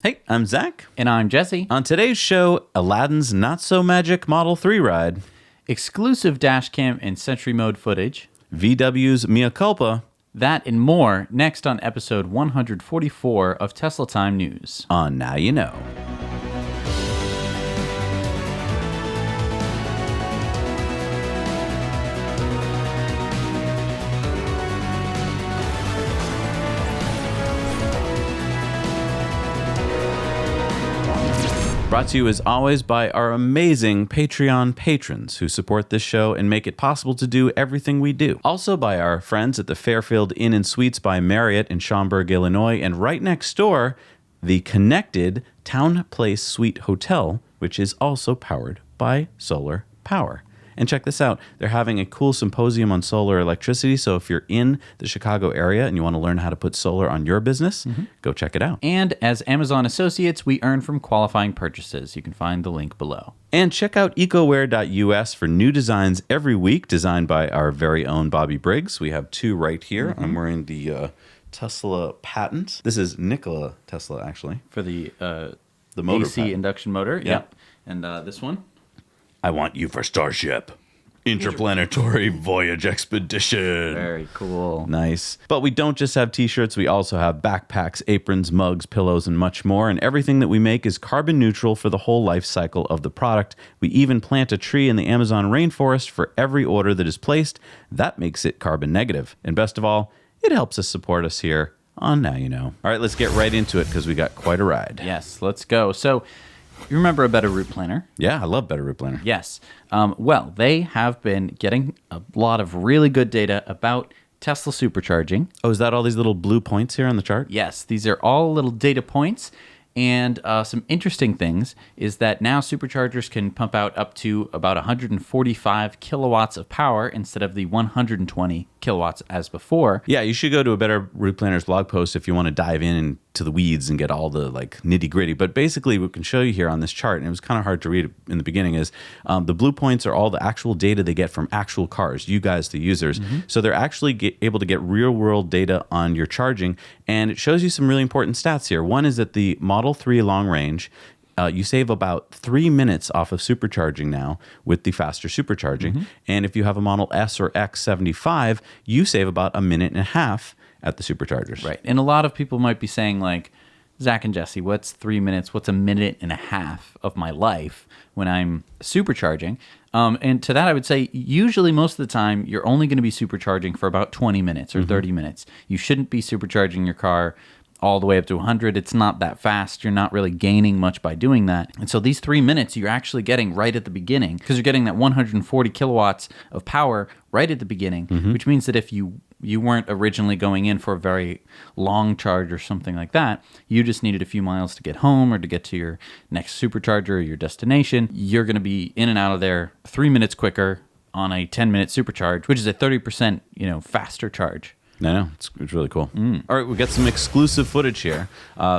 Hey, I'm Zach. And I'm Jesse. On today's show, Aladdin's not-so-magic Model 3 ride, Exclusive Dashcam and Sentry mode footage. VW's Mea Culpa, That and more next on episode 144 of Tesla Time News. on Now You Know. Brought to you as always by our amazing Patreon patrons who support this show and make it possible to do everything we do. Also by our friends at the Fairfield Inn and Suites by Marriott in Schaumburg, Illinois, and right next door, the connected Town Place Suite Hotel, which is also powered by solar power. And check this out. They're having a cool symposium on solar electricity. So if you're in the Chicago area and you want to learn how to put solar on your business, go check it out. And as Amazon associates, we earn from qualifying purchases. You can find the link below. And check out ecoware.us for new designs every week, designed by our very own Bobby Briggs. We have two right here. I'm wearing the Tesla patent. This is Nikola Tesla, actually. For the motor AC patent. induction motor. Yeah. Yep. And this one. I want you for Starship. Interplanetary Voyage Expedition. Very cool. Nice. But we don't just have t-shirts, we also have backpacks, aprons, mugs, pillows, and much more. And everything that we make is carbon neutral for the whole life cycle of the product. We even plant a tree in the Amazon rainforest for every order that is placed. That makes it carbon negative. And best of all, it helps us support us here on Now You Know. All right, let's get right into it because we got quite a ride. Yes, let's go. So, you remember a Better Route Planner? Yeah, I love Better Route Planner. Yes. Well, they have been getting a lot of really good data about Tesla supercharging. Oh, is that all these little blue points here on the chart? Yes, these are all little data points. And some interesting things is that now superchargers can pump out up to about 145 kilowatts of power instead of the 120 kilowatts as before. Yeah, you should go to a Better Route Planner's blog post if you want to dive into the weeds and get all the nitty gritty. But basically, what we can show you here on this chart, and it was kind of hard to read in the beginning, is the blue points are all the actual data they get from actual cars, you guys, the users. So they're actually able to get real world data on your charging, and it shows you some really important stats here. One is that the Model 3 long range, you save about 3 minutes off of supercharging now with the faster supercharging. And if you have a Model S or X75, you save about a minute and a half at the superchargers. Right. And a lot of people might be saying, like, Zach and Jesse, what's 3 minutes? What's a minute and a half of my life when I'm supercharging? And to that, I would say usually most of the time, you're only going to be supercharging for about 20 minutes or 30 minutes. You shouldn't be supercharging your car all the way up to 100. It's not that fast. You're not really gaining much by doing that. And so these 3 minutes you're actually getting right at the beginning because you're getting that 140 kilowatts of power right at the beginning, which means that if you weren't originally going in for a very long charge or something like that, you just needed a few miles to get home or to get to your next supercharger or your destination, you're going to be in and out of there 3 minutes quicker on a 10-minute supercharge, which is a 30% faster charge. No, it's really cool. All right, we got some exclusive footage here.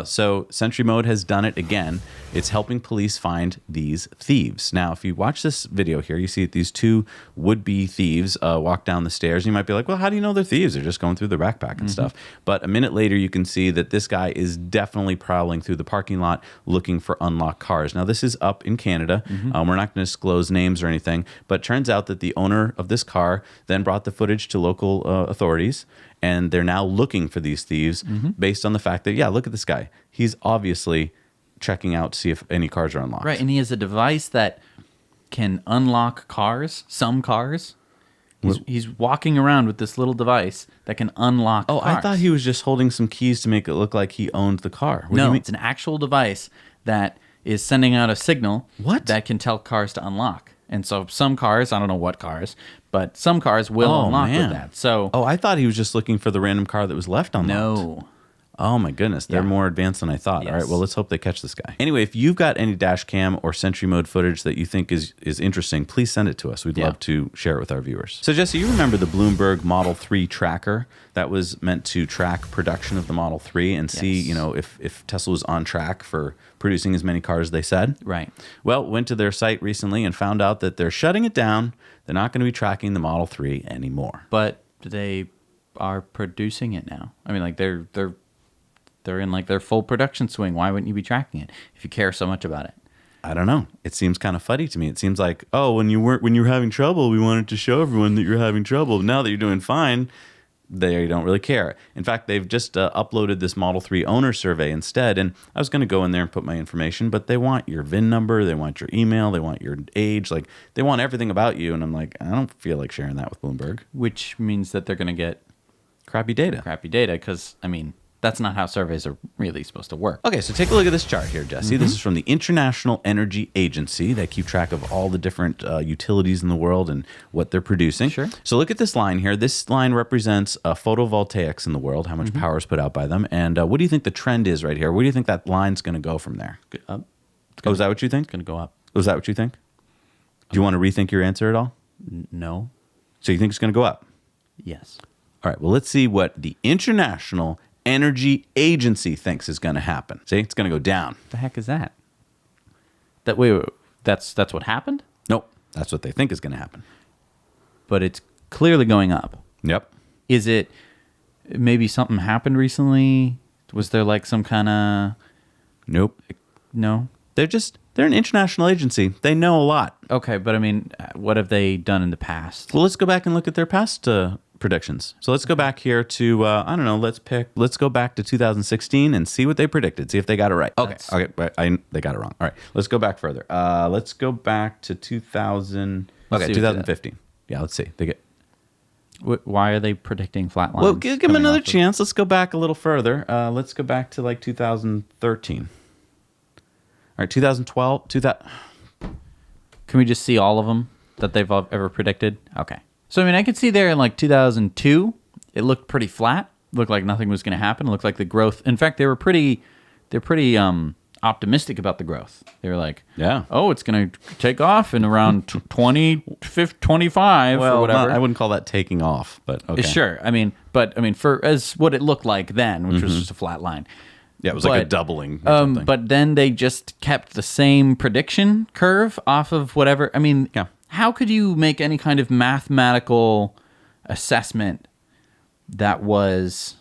So Sentry Mode has done it again. It's helping police find these thieves. Now, if you watch this video here, you see these two would-be thieves walk down the stairs. You might be like, well, how do you know they're thieves? They're just going through their backpack and stuff. But a minute later, you can see that this guy is definitely prowling through the parking lot looking for unlocked cars. Now, this is up in Canada. We're not going to disclose names or anything, but it turns out that the owner of this car then brought the footage to local authorities, and they're now looking for these thieves based on the fact that, yeah, look at this guy. He's obviously checking out to see if any cars are unlocked. Right, and he has a device that can unlock cars, some cars. He's walking around with this little device that can unlock cars. I thought he was just holding some keys to make it look like he owned the car. What do you No, mean? it's an actual device that is sending out a signal What? that can tell cars to unlock. And so some cars, I don't know what cars, but some cars will unlock with that. So I thought he was just looking for the random car that was left unlocked. no. Oh my goodness, they're more advanced than I thought. Yes. All right, well, let's hope they catch this guy. Anyway, if you've got any dash cam or Sentry Mode footage that you think is interesting, please send it to us. We'd love to share it with our viewers. So Jesse, you remember the Bloomberg Model 3 tracker that was meant to track production of the Model 3 and see, if Tesla was on track for producing as many cars as they said? Right. Well, went to their site recently and found out that they're shutting it down. They're not going to be tracking the Model 3 anymore. But they are producing it now. I mean, like they're they're in like their full production swing, why wouldn't you be tracking it if you care so much about it? I don't know. It seems kind of fuddy to me. It seems like, oh, when you were having trouble, we wanted to show everyone that you're having trouble. Now that you're doing fine, they don't really care. In fact, they've just uploaded this Model 3 owner survey instead, and I was going to go in there and put my information, but they want your VIN number, they want your email, they want your age, like they want everything about you, and I'm like, I don't feel like sharing that with Bloomberg. Which means that they're going to get crappy data, because, I mean, that's not how surveys are really supposed to work. Okay, so take a look at this chart here, Jesse. This is from the International Energy Agency. They keep track of all the different utilities in the world and what they're producing. Sure. So look at this line here. This line represents photovoltaics in the world, how much power is put out by them. And what do you think the trend is right here? Where do you think that line's going to go from there? Up. Oh, is that what you think? It's going to go up. Was that what you think? Do you want to rethink your answer at all? No. So you think it's going to go up? Yes. All right, well, let's see what the International Energy Agency thinks is going to happen. See, it's going to go down. The heck is that? Wait, that's what happened? Nope, that's what they think is going to happen. But it's clearly going up. Yep. Is it maybe something happened recently? Was there like some kind of... Nope. No? They're an international agency. They know a lot. Okay, but I mean, what have they done in the past? Well, let's go back and look at their past predictions. So let's go back here to, I don't know, let's go back to 2016 and see what they predicted. See if they got it right. Okay, they got it wrong. All right, let's go back further. Let's go back to 2015. Yeah, let's see. They get. Why are they predicting flat lines? Well, give them another chance. Let's go back a little further. Let's go back to like 2013. All right, 2012. Can we just see all of them that they've ever predicted? Okay. So, I mean, I could see there in like 2002, it looked pretty flat. Looked like nothing was going to happen. It looked like the growth. In fact, they're pretty optimistic about the growth. They were like, yeah, oh, it's going to take off in around 2025 or whatever. I wouldn't call that taking off, but okay. Sure. I mean, for as what it looked like then, which was just a flat line. Yeah, it was like a doubling or something. But then they just kept the same prediction curve off of whatever. I mean, how could you make any kind of mathematical assessment that was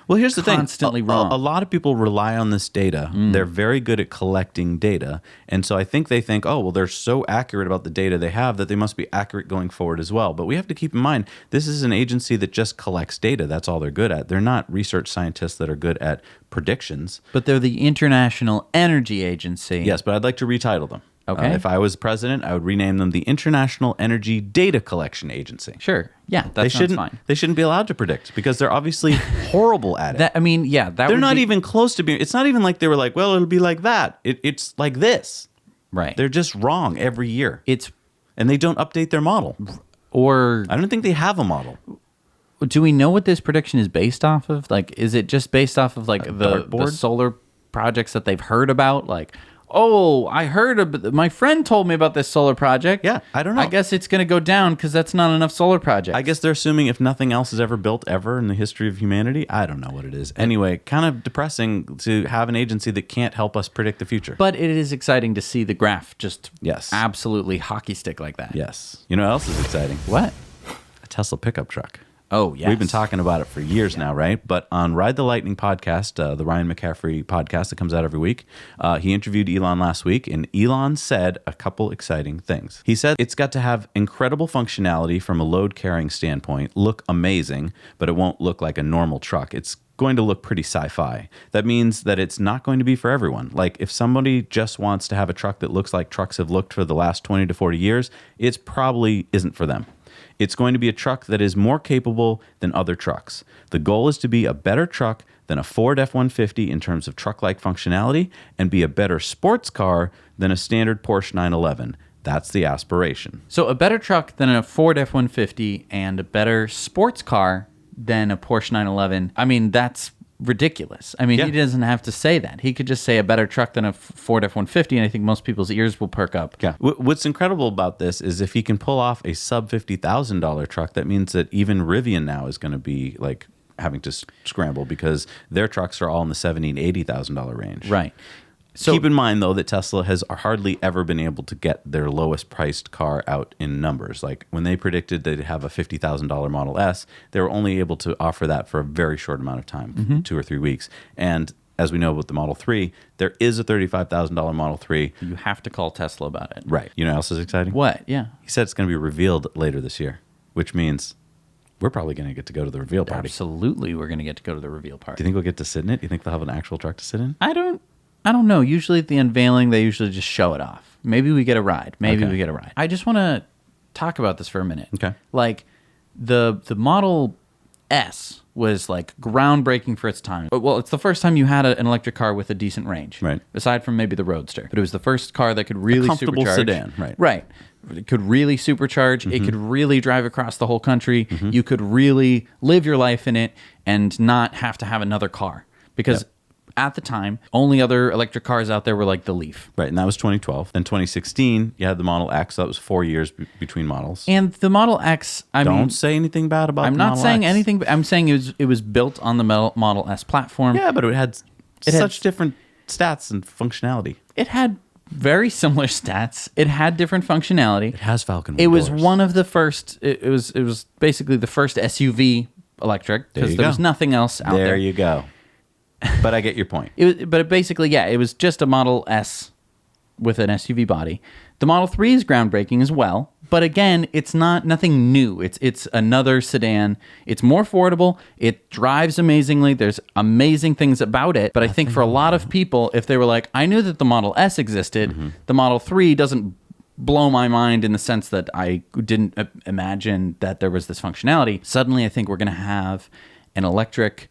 Well, here's the constantly thing. wrong? A lot of people rely on this data. They're very good at collecting data. And so I think they think, oh, well, they're so accurate about the data they have that they must be accurate going forward as well. But we have to keep in mind, this is an agency that just collects data. That's all they're good at. They're not research scientists that are good at predictions. But they're the International Energy Agency. Yes, but I'd like to retitle them. Okay. If I was president, I would rename them the International Energy Data Collection Agency. Sure. Yeah, that sounds fine. They shouldn't be allowed to predict because they're obviously horrible at it. They're not even close to being. It's not even like they were like, well, it'll be like that. It's like this. Right. They're just wrong every year. And they don't update their model. Or I don't think they have a model. Do we know what this prediction is based off of? Like, is it just based off of like the solar projects that they've heard about? Like, oh, I heard my friend told me about this solar project. Yeah, I don't know. I guess it's going to go down because that's not enough solar projects. I guess they're assuming if nothing else is ever built ever in the history of humanity. I don't know what it is. Anyway, kind of depressing to have an agency that can't help us predict the future. But it is exciting to see the graph just yes, absolutely hockey stick like that. Yes. You know what else is exciting? What? A Tesla pickup truck. Oh, yes. We've been talking about it for years now, right? But on Ride the Lightning podcast, the Ryan McCaffrey podcast that comes out every week, he interviewed Elon last week, and Elon said a couple exciting things. He said it's got to have incredible functionality from a load-carrying standpoint, look amazing, but it won't look like a normal truck. It's going to look pretty sci-fi. That means that it's not going to be for everyone. Like if somebody just wants to have a truck that looks like trucks have looked for the last 20 to 40 years, it's probably isn't for them. It's going to be a truck that is more capable than other trucks. The goal is to be a better truck than a Ford F-150 in terms of truck-like functionality and be a better sports car than a standard Porsche 911. That's the aspiration. So a better truck than a Ford F-150 and a better sports car than a Porsche 911. I mean, that's ridiculous. I mean, He doesn't have to say that. He could just say a better truck than a Ford F-150, and I think most people's ears will perk up. Yeah. What's incredible about this is if he can pull off a sub $50,000 truck, that means that even Rivian now is going to be like having to scramble because their trucks are all in the $70,000 and $80,000 range. Right. So keep in mind, though, that Tesla has hardly ever been able to get their lowest priced car out in numbers. Like when they predicted they'd have a $50,000 Model S, they were only able to offer that for a very short amount of time, 2 or 3 weeks. And as we know with the Model 3, there is a $35,000 Model 3. you have to call Tesla about it. Right. You know what else is exciting? What? Yeah. He said it's going to be revealed later this year, which means we're probably going to get to go to the reveal party. Absolutely, we're going to get to go to the reveal party. Do you think we'll get to sit in it? Do you think they'll have an actual truck to sit in? I don't know. Usually at the unveiling, they usually just show it off. Maybe we get a ride. I just want to talk about this for a minute. Okay. Like the Model S was like groundbreaking for its time. Well, it's the first time you had an electric car with a decent range. Right. Aside from maybe the Roadster. But it was the first car that could really comfortable supercharge. sedan, right. Right. It could really supercharge. It could really drive across the whole country. You could really live your life in it and not have to have another car. Because at the time, only other electric cars out there were like the Leaf. Right, and that was 2012. Then 2016, you had the Model X. That was 4 years between models. And the Model X, Don't say anything bad about the Model X. I'm not saying anything, but I'm saying it was built on the Model S platform. Yeah, but it had It had- such different stats and functionality. It had very similar stats. It had different functionality. It has Falcon It was doors. one of the first. It was basically the first SUV electric because there was nothing else out there. There you go. But I get your point. It was just a Model S with an SUV body. The Model 3 is groundbreaking as well, but again, it's nothing new. It's another sedan. It's more affordable. It drives amazingly. There's amazing things about it, but I think for a lot of people, if they were like, I knew that the Model S existed, the Model 3 doesn't blow my mind in the sense that I didn't imagine that there was this functionality. Suddenly, I think we're going to have an electric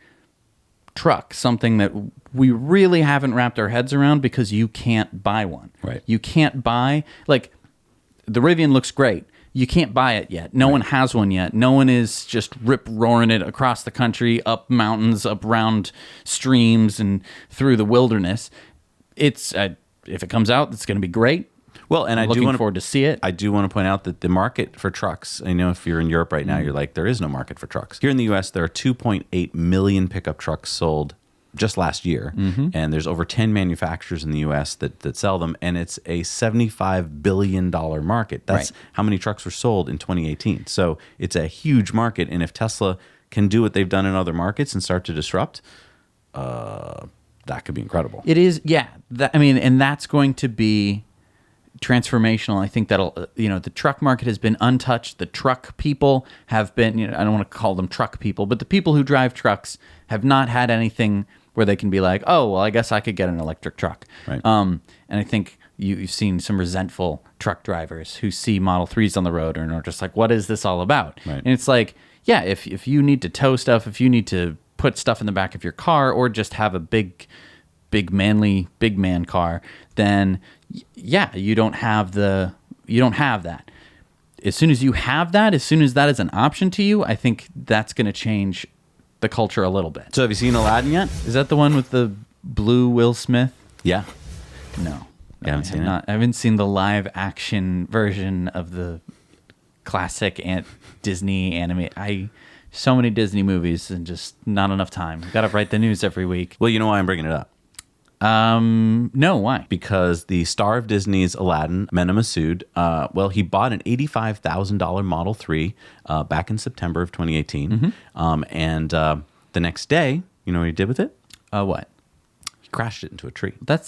truck, something that we really haven't wrapped our heads around because you can't buy one. Right. You can't buy, like, the Rivian looks great. You can't buy it yet. No one has one yet. No one is just rip-roaring it across the country, up mountains, up round streams, and through the wilderness. It's if it comes out, it's going to be great. Well, and I'm looking forward to see it. I do want to point out that the market for trucks, I know if you're in Europe right now, you're like, there is no market for trucks. Here in the U.S., there are 2.8 million pickup trucks sold just last year. And there's over 10 manufacturers in the U.S. that sell them. And it's a $75 billion market. That's how many trucks were sold in 2018. So it's a huge market. And if Tesla can do what they've done in other markets and start to disrupt, that could be incredible. It is, yeah. And that's going to be transformational. I think that'll, the truck market has been untouched. The truck people have been, I don't want to call them truck people, but the people who drive trucks have not had anything where they can be like, oh, well, I guess I could get an electric truck. Right. And I think you've seen some resentful truck drivers who see Model 3s on the road and are just like, what is this all about? Right. And it's like, yeah, if you need to tow stuff, if you need to put stuff in the back of your car or just have a big man car, then yeah, you don't have that. As soon as you have that, as soon as that is an option to you, I think that's going to change the culture a little bit. So have you seen Aladdin yet? Is that the one with the blue Will Smith? Yeah. No. You haven't seen it? I haven't seen the live action version of the classic Disney anime. So many Disney movies and just not enough time. Got to write the news every week. Well, you know why I'm bringing it up? No, why? Because the star of Disney's Aladdin, Mena Massoud, he bought an $85,000 Model 3 back in September of 2018. And the next day, you know what he did with it? What? He crashed it into a tree. That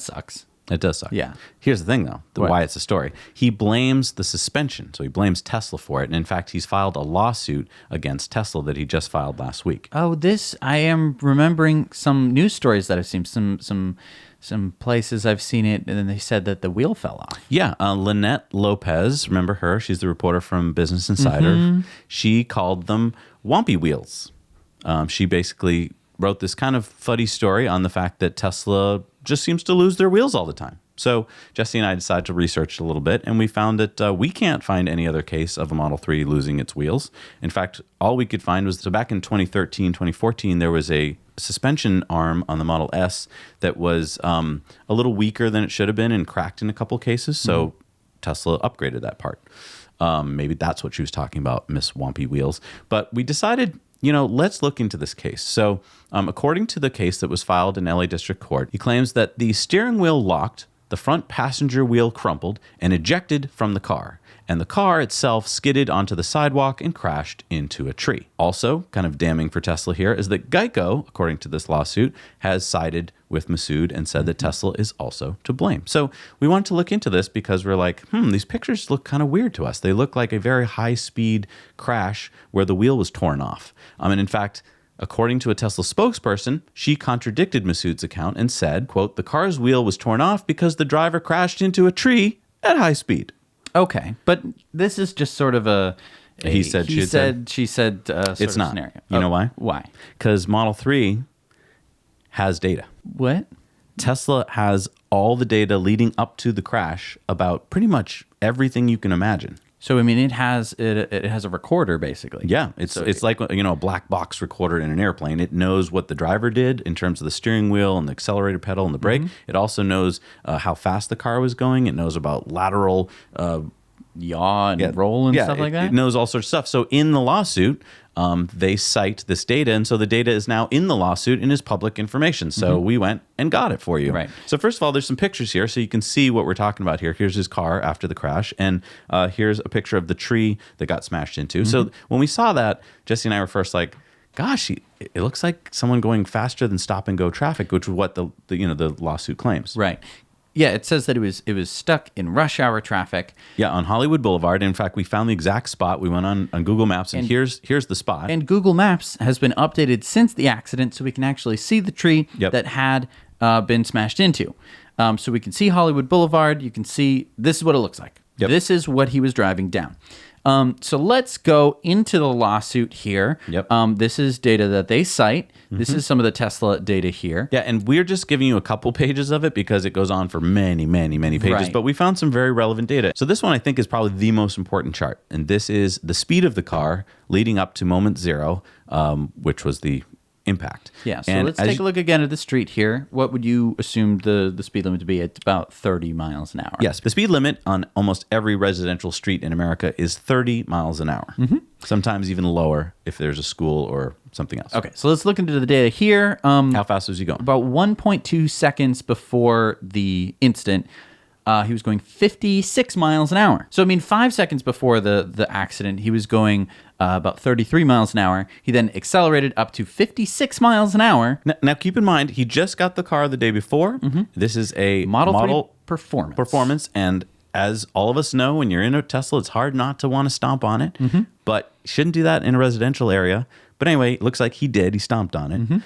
sucks. It does suck. Yeah. Here's the thing, though, why it's a story. He blames the suspension. So he blames Tesla for it. And in fact, he's filed a lawsuit against Tesla that he just filed last week. Oh, I am remembering some news stories that I've seen, some places I've seen it, and then they said that the wheel fell off. Yeah. Lynette Lopez, remember her? She's the reporter from Business Insider. She called them Wompy wheels. She basically wrote this kind of fuddy story on the fact that Tesla just seems to lose their wheels all the time. So Jesse and I decided to research a little bit, and we found that we can't find any other case of a Model 3 losing its wheels. In fact, all we could find was, so back in 2013, 2014, there was a suspension arm on the Model S that was a little weaker than it should have been and cracked in a couple cases. So Tesla upgraded that part. Maybe that's what she was talking about, Miss Wompy Wheels. But we decided let's look into this case. So according to the case that was filed in LA District Court, he claims that the steering wheel locked, the front passenger wheel crumpled and ejected from the car, and the car itself skidded onto the sidewalk and crashed into a tree. Also, kind of damning for Tesla here is that Geico, according to this lawsuit, has sided with Masood and said that Tesla is also to blame. So we wanted to look into this because we're like, these pictures look kind of weird to us. They look like a very high-speed crash where the wheel was torn off. And in fact, according to a Tesla spokesperson, she contradicted Masood's account and said, quote, "The car's wheel was torn off because the driver crashed into a tree at high speed." Okay, but this is just sort of a he said, she said. Sort It's of not. scenario. You know why? Why? Because Model 3 has data. What? Tesla has all the data leading up to the crash about pretty much everything you can imagine. So I mean, it has a recorder basically. Yeah, it's like a black box recorder in an airplane. It knows what the driver did in terms of the steering wheel and the accelerator pedal and the brake. It also knows how fast the car was going. It knows about lateral yaw and roll and stuff like that. It knows all sorts of stuff. So in the lawsuit, they cite this data, and so the data is now in the lawsuit and is public information. So we went and got it for you. Right. So first of all, there's some pictures here, so you can see what we're talking about here. Here's his car after the crash, and here's a picture of the tree that got smashed into. So when we saw that, Jesse and I were first like, "Gosh, it looks like someone going faster than stop-and-go traffic," which is what the lawsuit claims. Right. Yeah, it says that it was stuck in rush hour traffic. Yeah, on Hollywood Boulevard. In fact, we found the exact spot. We went on Google Maps, and here's the spot. And Google Maps has been updated since the accident, so we can actually see the tree that had been smashed into. So we can see Hollywood Boulevard. You can see this is what it looks like. Yep. This is what he was driving down. So let's go into the lawsuit here. Yep. This is data that they cite. This is some of the Tesla data here. Yeah, and we're just giving you a couple pages of it because it goes on for many, many, many pages. Right. But we found some very relevant data. So this one I think is probably the most important chart. And this is the speed of the car leading up to moment zero, which was the impact. Yeah, so and let's take a look again at the street here. What would you assume the speed limit to be? It's about 30 miles an hour. Yes, the speed limit on almost every residential street in America is 30 miles an hour. Sometimes even lower if there's a school or something else. Okay, so let's look into the data here. How fast was he going? About 1.2 seconds before the incident, he was going 56 miles an hour. So, I mean, 5 seconds before the accident, he was going about 33 miles an hour. He then accelerated up to 56 miles an hour. Now keep in mind, he just got the car the day before. This is a Model 3 Performance. And as all of us know, when you're in a Tesla, it's hard not to want to stomp on it. But shouldn't do that in a residential area. But anyway, it looks like he did. He stomped on it.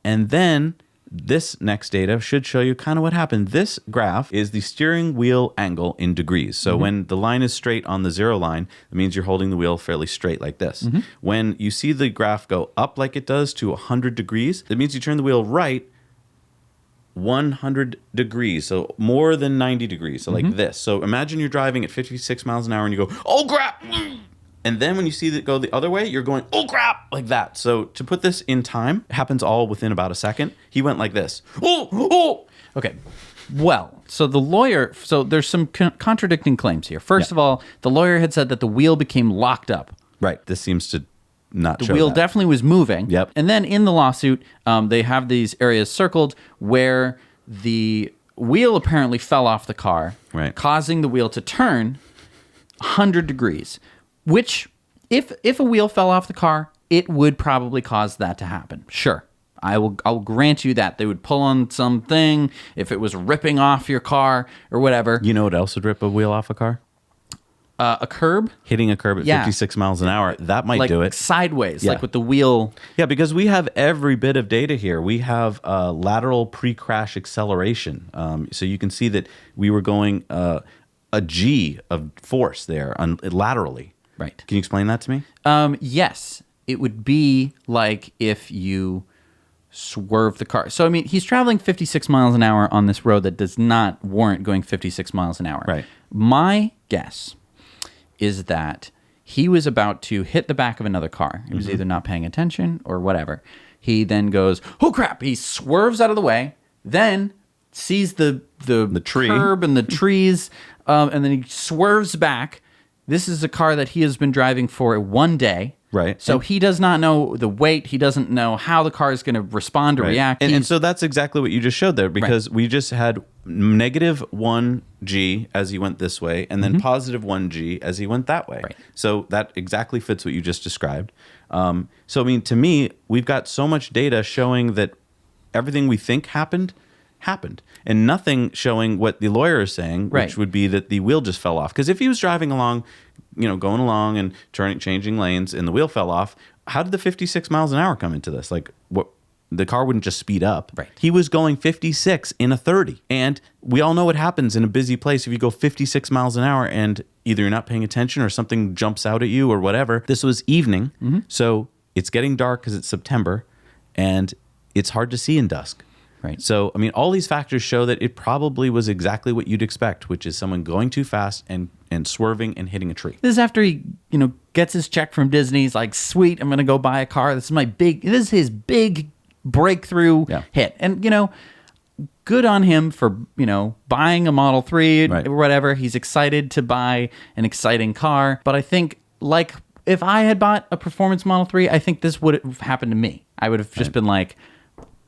And then this next data should show you kind of what happened. This graph is the steering wheel angle in degrees. So when the line is straight on the zero line, it means you're holding the wheel fairly straight like this. When you see the graph go up like it does to 100 degrees, that means you turn the wheel right 100 degrees, so more than 90 degrees, so like this. So imagine you're driving at 56 miles an hour and you go, "Oh crap!" And then when you see that go the other way, you're going, "Oh crap!" like that. So to put this in time, it happens all within about a second. He went like this. Oh! Okay. Well, so the lawyer, so there's some contradicting claims here. First of all, the lawyer had said that the wheel became locked up. Right. This seems to not show The wheel that. definitely was moving. Yep. And then in the lawsuit, they have these areas circled where the wheel apparently fell off the car, Right. causing the wheel to turn 100 degrees, which if a wheel fell off the car, it would probably cause that to happen. Sure. I'll grant you that. They would pull on something if it was ripping off your car or whatever. You know what else would rip a wheel off a car? A curb? Hitting a curb at 56 miles an hour. That might like do it. Sideways, Yeah. like with the wheel. Yeah, because we have every bit of data here. We have lateral pre-crash acceleration. So you can see that we were going a G of force there laterally. Right. Can you explain that to me? Yes. It would be like if you swerve the car. So, I mean, he's traveling 56 miles an hour on this road that does not warrant going 56 miles an hour. Right. My guess is that he was about to hit the back of another car. He was either not paying attention or whatever. He then goes, "Oh crap!" He swerves out of the way, then sees the tree. curb and the trees, and then he swerves back. This is a car that he has been driving for one day. Right. So he does not know the weight. He doesn't know how the car is going to respond or react. And so that's exactly what you just showed there, because we just had -1G as he went this way, and then +1G as he went that way. Right. So that exactly fits what you just described. So, I mean, to me, we've got so much data showing that everything we think happened, and nothing showing what the lawyer is saying, which would be that the wheel just fell off. Because if he was driving along, going along and changing lanes, and the wheel fell off, how did the 56 miles an hour come into this? Like, what? The car wouldn't just speed up. Right. He was going 56 in a 30. And we all know what happens in a busy place if you go 56 miles an hour and either you're not paying attention or something jumps out at you or whatever. This was evening, so it's getting dark because it's September, and it's hard to see in dusk. Right. So, I mean, all these factors show that it probably was exactly what you'd expect, which is someone going too fast and swerving and hitting a tree. This is after he, gets his check from Disney. He's like, sweet, I'm going to go buy a car. This is his big breakthrough hit. And, good on him for, buying a Model 3 or whatever. He's excited to buy an exciting car. But I think, like, if I had bought a performance Model 3, I think this would have happened to me. I would have just been like,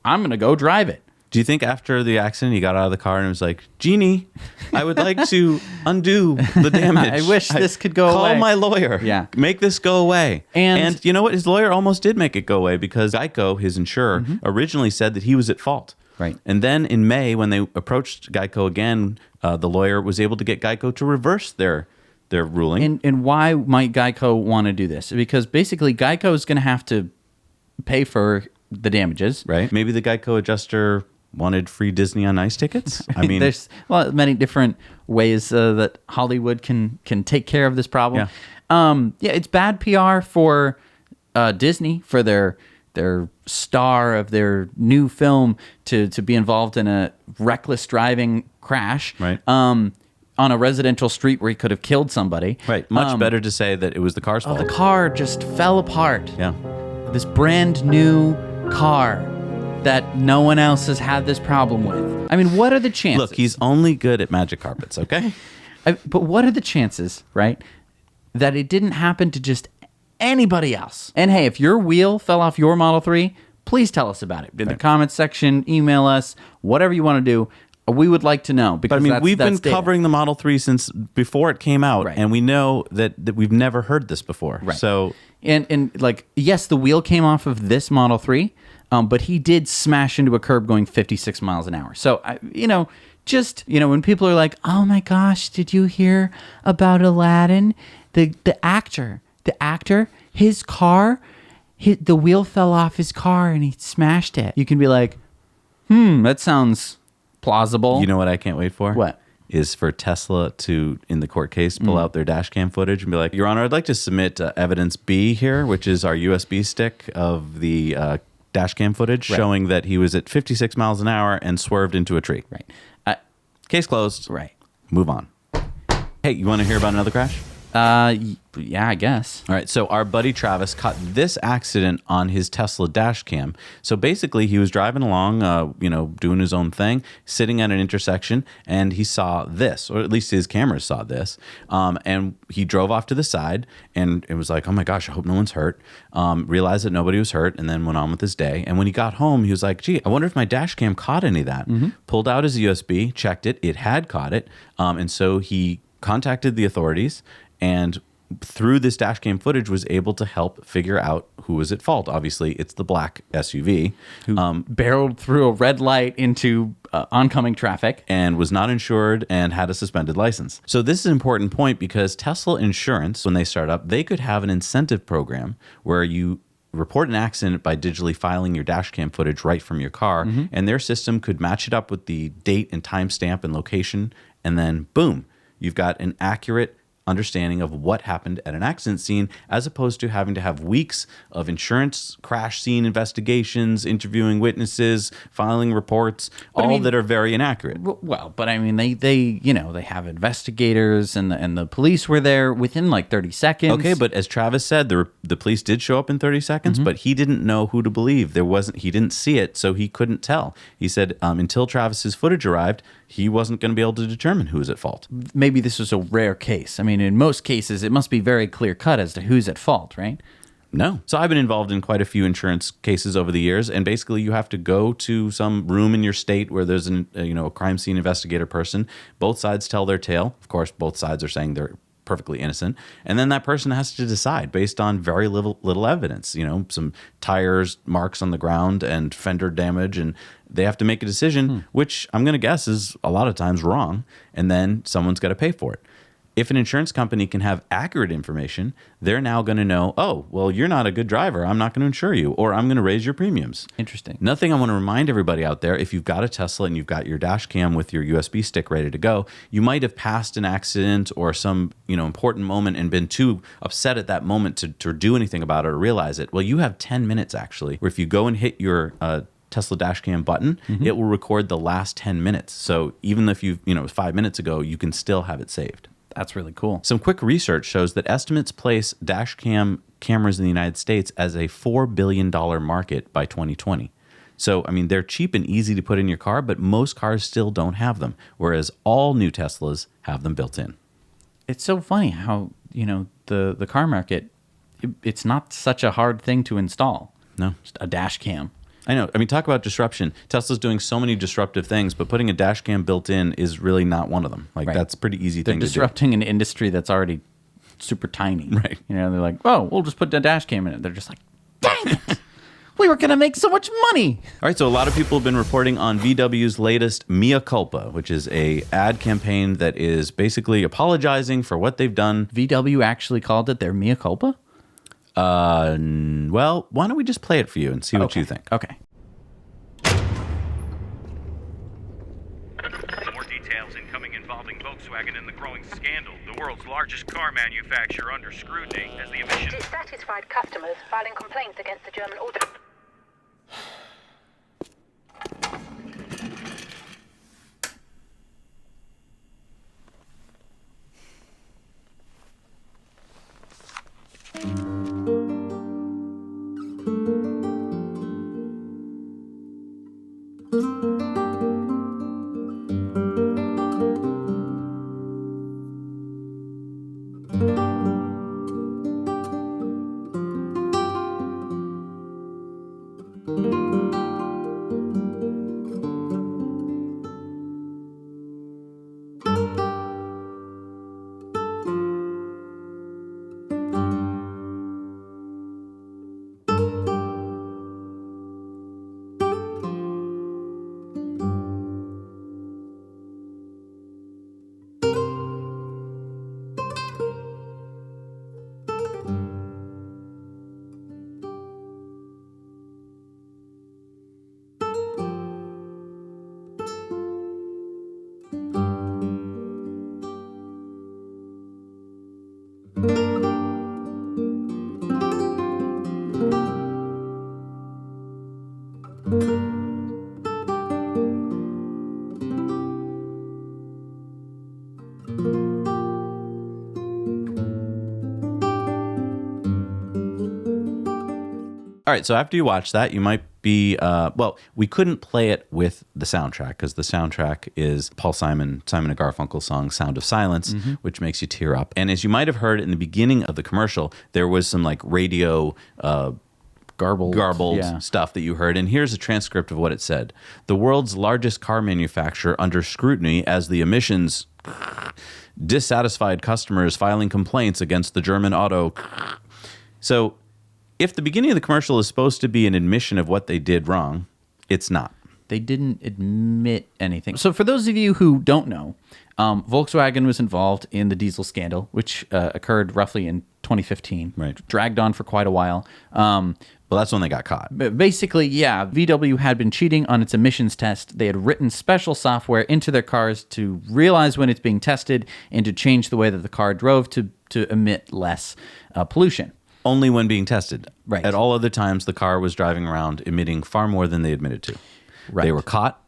I'm going to go drive it. Do you think after the accident he got out of the car and was like, Jeannie, I would like to undo the damage. I wish this could go away. Call my lawyer. Yeah. Make this go away. And you know what? His lawyer almost did make it go away, because Geico, his insurer, originally said that he was at fault. Right. And then in May, when they approached Geico again, the lawyer was able to get Geico to reverse their ruling. And why might Geico want to do this? Because basically Geico is going to have to pay for the damages. Right. Maybe the Geico adjuster wanted free Disney on Ice tickets. I mean, there's many different ways that Hollywood can take care of this problem. It's bad PR for Disney, for their star of their new film to be involved in a reckless driving crash. Right. On a residential street where he could have killed somebody. Right. Much better to say that it was the car's fault. The car just fell apart. Yeah. This brand new car that no one else has had this problem with. I mean, what are the chances? Look, he's only good at magic carpets, okay? But what are the chances, right, that it didn't happen to just anybody else? And hey, if your wheel fell off your Model 3, please tell us about it. In the comments section, email us, whatever you want to do. We would like to know, because we've been covering the Model 3 since before it came out, and we know that we've never heard this before. Right. So, and like, yes, the wheel came off of this Model 3, but he did smash into a curb going 56 miles an hour. So, when people are like, "Oh my gosh, did you hear about Aladdin? The actor, his car, the wheel fell off his car and he smashed it." You can be like, that sounds plausible. You know what I can't wait for? What? Is for Tesla to, in the court case, pull out their dash cam footage and be like, Your Honor, I'd like to submit evidence B here, which is our USB stick of the dash cam footage showing that he was at 56 miles an hour and swerved into a tree. Right. Case closed. Right. Move on. Hey, you want to hear about another crash? Yeah, I guess. All right, so our buddy Travis caught this accident on his Tesla Dashcam. So basically, he was driving along, doing his own thing, sitting at an intersection, and he saw this, or at least his cameras saw this. And he drove off to the side, and it was like, oh my gosh, I hope no one's hurt. Realized that nobody was hurt, and then went on with his day. And when he got home, he was like, gee, I wonder if my Dashcam caught any of that. Pulled out his USB, checked it. It had caught it. And so he contacted the authorities, and through this dash cam footage was able to help figure out who was at fault. Obviously, it's the black SUV who barreled through a red light into oncoming traffic and was not insured and had a suspended license. So this is an important point, because Tesla Insurance, when they start up, they could have an incentive program where you report an accident by digitally filing your dash cam footage right from your car, and their system could match it up with the date and timestamp and location, and then boom, you've got an accurate understanding of what happened at an accident scene, as opposed to having to have weeks of insurance crash scene investigations, interviewing witnesses, filing reports, that are very inaccurate. Well, but I mean, they have investigators, and the police were there within like 30 seconds. Okay, but as Travis said, the police did show up in 30 seconds, but he didn't know who to believe. He didn't see it, so he couldn't tell. He said until Travis's footage arrived, he wasn't going to be able to determine who was at fault. Maybe this was a rare case. I mean, in most cases, it must be very clear cut as to who's at fault, right? No. So I've been involved in quite a few insurance cases over the years, and basically you have to go to some room in your state where there's a crime scene investigator person. Both sides tell their tale. Of course, both sides are saying they're perfectly innocent, and then that person has to decide based on very little evidence. Some tires, marks on the ground, and fender damage, and they have to make a decision, which I'm going to guess is a lot of times wrong, and then someone's got to pay for it. If an insurance company can have accurate information, they're now going to know, oh, well, you're not a good driver. I'm not going to insure you, or I'm going to raise your premiums. Interesting. Nothing I want to remind everybody out there, if you've got a Tesla and you've got your dash cam with your USB stick ready to go, you might have passed an accident or some important moment and been too upset at that moment to do anything about it or realize it. Well, you have 10 minutes, actually, where if you go and hit your Tesla Dashcam button, it will record the last 10 minutes. So even if it was 5 minutes ago, you can still have it saved. That's really cool. Some quick research shows that estimates place dash cam cameras in the United States as a $4 billion market by 2020. So, they're cheap and easy to put in your car, but most cars still don't have them, whereas all new Teslas have them built in. It's so funny how, the car market, it's not such a hard thing to install. No. Just a dash cam. I know. Talk about disruption. Tesla's doing so many disruptive things, but putting a dash cam built in is really not one of them. That's a pretty easy thing to do. They're disrupting an industry that's already super tiny. Right. They're like, oh, we'll just put a dash cam in it. They're just like, dang it. We were going to make so much money. All right, so a lot of people have been reporting on VW's latest Mea Culpa, which is a ad campaign that is basically apologizing for what they've done. VW actually called it their Mea Culpa? Well, why don't we just play it for you and see what you think? Okay. More details incoming involving Volkswagen and the growing scandal. The world's largest car manufacturer under scrutiny as the emissions... Dissatisfied customers filing complaints against the German auto... All right, so after you watch that, you might be, we couldn't play it with the soundtrack because the soundtrack is Simon & Garfunkel's song Sound of Silence, which makes you tear up. And as you might have heard in the beginning of the commercial, there was some radio garbled stuff that you heard. And here's a transcript of what it said. The world's largest car manufacturer under scrutiny as the emissions dissatisfied customers filing complaints against the German auto. So if the beginning of the commercial is supposed to be an admission of what they did wrong, it's not. They didn't admit anything. So for those of you who don't know, Volkswagen was involved in the diesel scandal, which occurred roughly in 2015. Right. Dragged on for quite a while. Well, that's when they got caught. Basically, yeah, VW had been cheating on its emissions test. They had written special software into their cars to realize when it's being tested and to change the way that the car drove to emit less pollution. Only when being tested. Right. At all other times, the car was driving around emitting far more than they admitted to. Right. They were caught,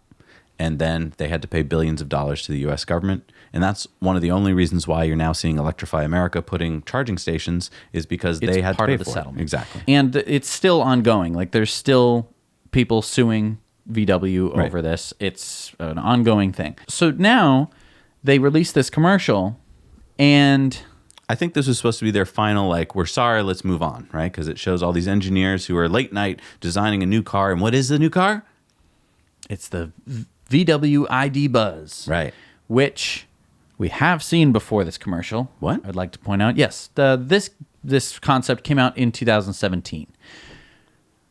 and then they had to pay billions of dollars to the U.S. government. And that's one of the only reasons why you're now seeing Electrify America putting charging stations is because they had to pay for settlement. it. Exactly. And it's still ongoing. There's still people suing VW over this. It's an ongoing thing. So now they release this commercial, and I think this was supposed to be their final, like, we're sorry, let's move on, right? Because it shows all these engineers who are late night designing a new car. And what is the new car? It's the VW ID Buzz. Right. Which we have seen before this commercial. What? I'd like to point out. Yes, this concept came out in 2017.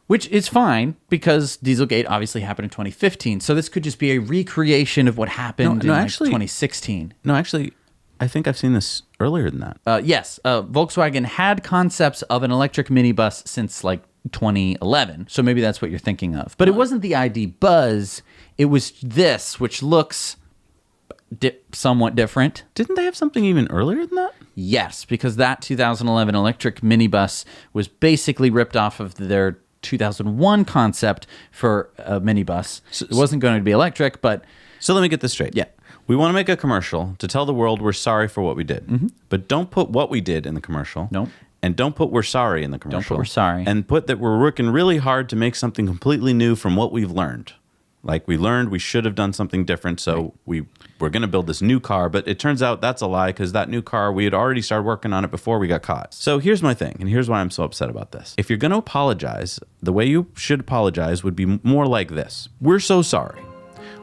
Which is fine because Dieselgate obviously happened in 2015. So this could just be a recreation of what happened in actually, 2016. No, actually, I think I've seen this earlier than that. Yes, Volkswagen had concepts of an electric minibus since like 2011. So maybe that's what you're thinking of. But it wasn't the ID Buzz. It was this, which looks somewhat different. Didn't they have something even earlier than that? Yes, because that 2011 electric minibus was basically ripped off of their 2001 concept for a minibus. It wasn't going to be electric, but... So let me get this straight. Yeah. We want to make a commercial to tell the world we're sorry for what we did. But don't put what we did in the commercial. Nope. And don't put we're sorry in the commercial. Don't put we're sorry. And put that we're working really hard to make something completely new from what we've learned. Like, we learned we should have done something different, so we're going to build this new car. But it turns out that's a lie, because that new car, we had already started working on it before we got caught. So here's my thing, and here's why I'm so upset about this. If you're going to apologize, the way you should apologize would be more like this. We're so sorry.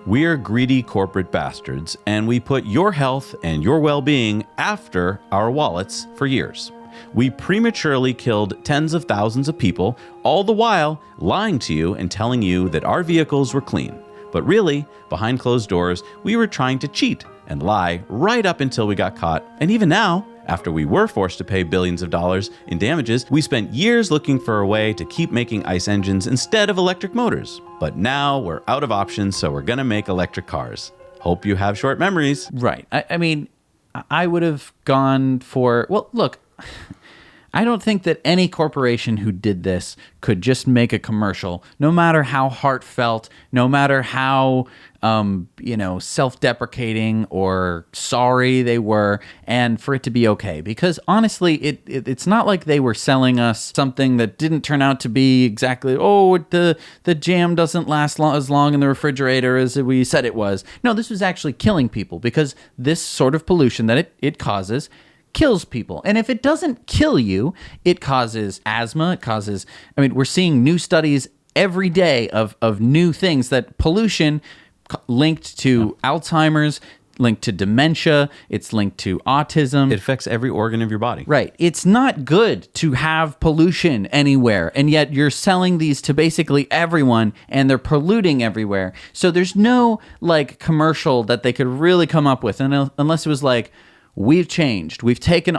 We're greedy corporate bastards, and we put your health and your well-being after our wallets for years. We prematurely killed tens of thousands of people, all the while lying to you and telling you that our vehicles were clean. But really, behind closed doors, we were trying to cheat and lie right up until we got caught. And even now, after we were forced to pay billions of dollars in damages, we spent years looking for a way to keep making ICE engines instead of electric motors. But now we're out of options, so we're going to make electric cars. Hope you have short memories. Right. I mean, I would have gone for... Well, look... I don't think that any corporation who did this could just make a commercial, no matter how heartfelt, no matter how, self-deprecating or sorry they were, and for it to be okay. Because honestly, it's not like they were selling us something that didn't turn out to be exactly, the jam doesn't last as long in the refrigerator as we said it was. No, this was actually killing people, because this sort of pollution that it causes kills people. And if it doesn't kill you, it causes asthma. We're seeing new studies every day of new things that pollution linked to Alzheimer's, linked to dementia, it's linked to autism. It affects every organ of your body. Right. It's not good to have pollution anywhere, and yet you're selling these to basically everyone, and they're polluting everywhere. So there's no commercial that they could really come up with, unless it was like, we've changed. We've taken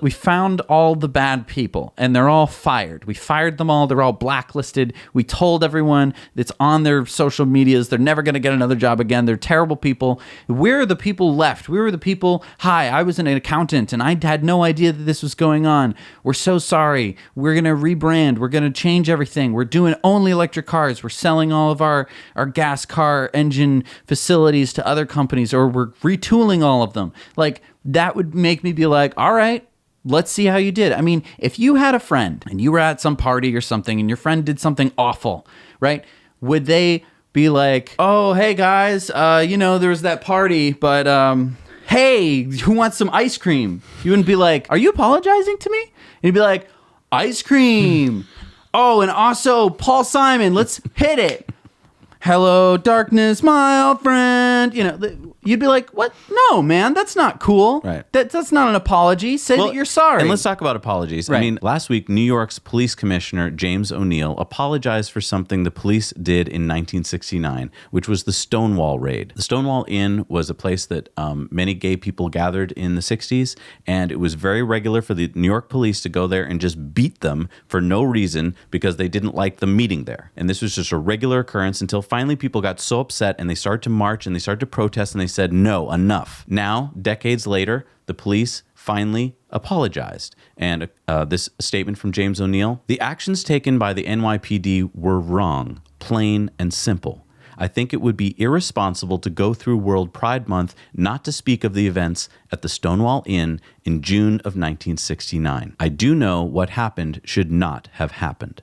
we found all the bad people, and they're all fired. We fired them all. They're all blacklisted. We told everyone it's on their social medias. They're never going to get another job again. They're terrible people. We're the people left. We were the people. Hi, I was an accountant, and I had no idea that this was going on. We're so sorry. We're going to rebrand. We're going to change everything. We're doing only electric cars. We're selling all of our gas car engine facilities to other companies, or we're retooling all of them. That would make me be like, all right, let's see how you did. I mean, if you had a friend and you were at some party or something and your friend did something awful, right? Would they be like, oh, hey guys, there was that party, but hey, who wants some ice cream? You wouldn't be like, are you apologizing to me? And you'd be like, ice cream. Oh, and also Paul Simon, let's hit it. Hello, darkness, my old friend. You'd be like, what? No, man, that's not cool. Right. That's not an apology. Say that you're sorry. And let's talk about apologies. Right. I mean, last week, New York's police commissioner, James O'Neill, apologized for something the police did in 1969, which was the Stonewall Raid. The Stonewall Inn was a place that many gay people gathered in the 60s, and it was very regular for the New York police to go there and just beat them for no reason because they didn't like them meeting there. And this was just a regular occurrence until finally people got so upset and they started to march and they started to protest and they said, no, enough. Now, decades later, the police finally apologized. And this statement from James O'Neill: the actions taken by the NYPD were wrong, plain and simple. I think it would be irresponsible to go through World Pride Month not to speak of the events at the Stonewall Inn in June of 1969. I do know what happened should not have happened.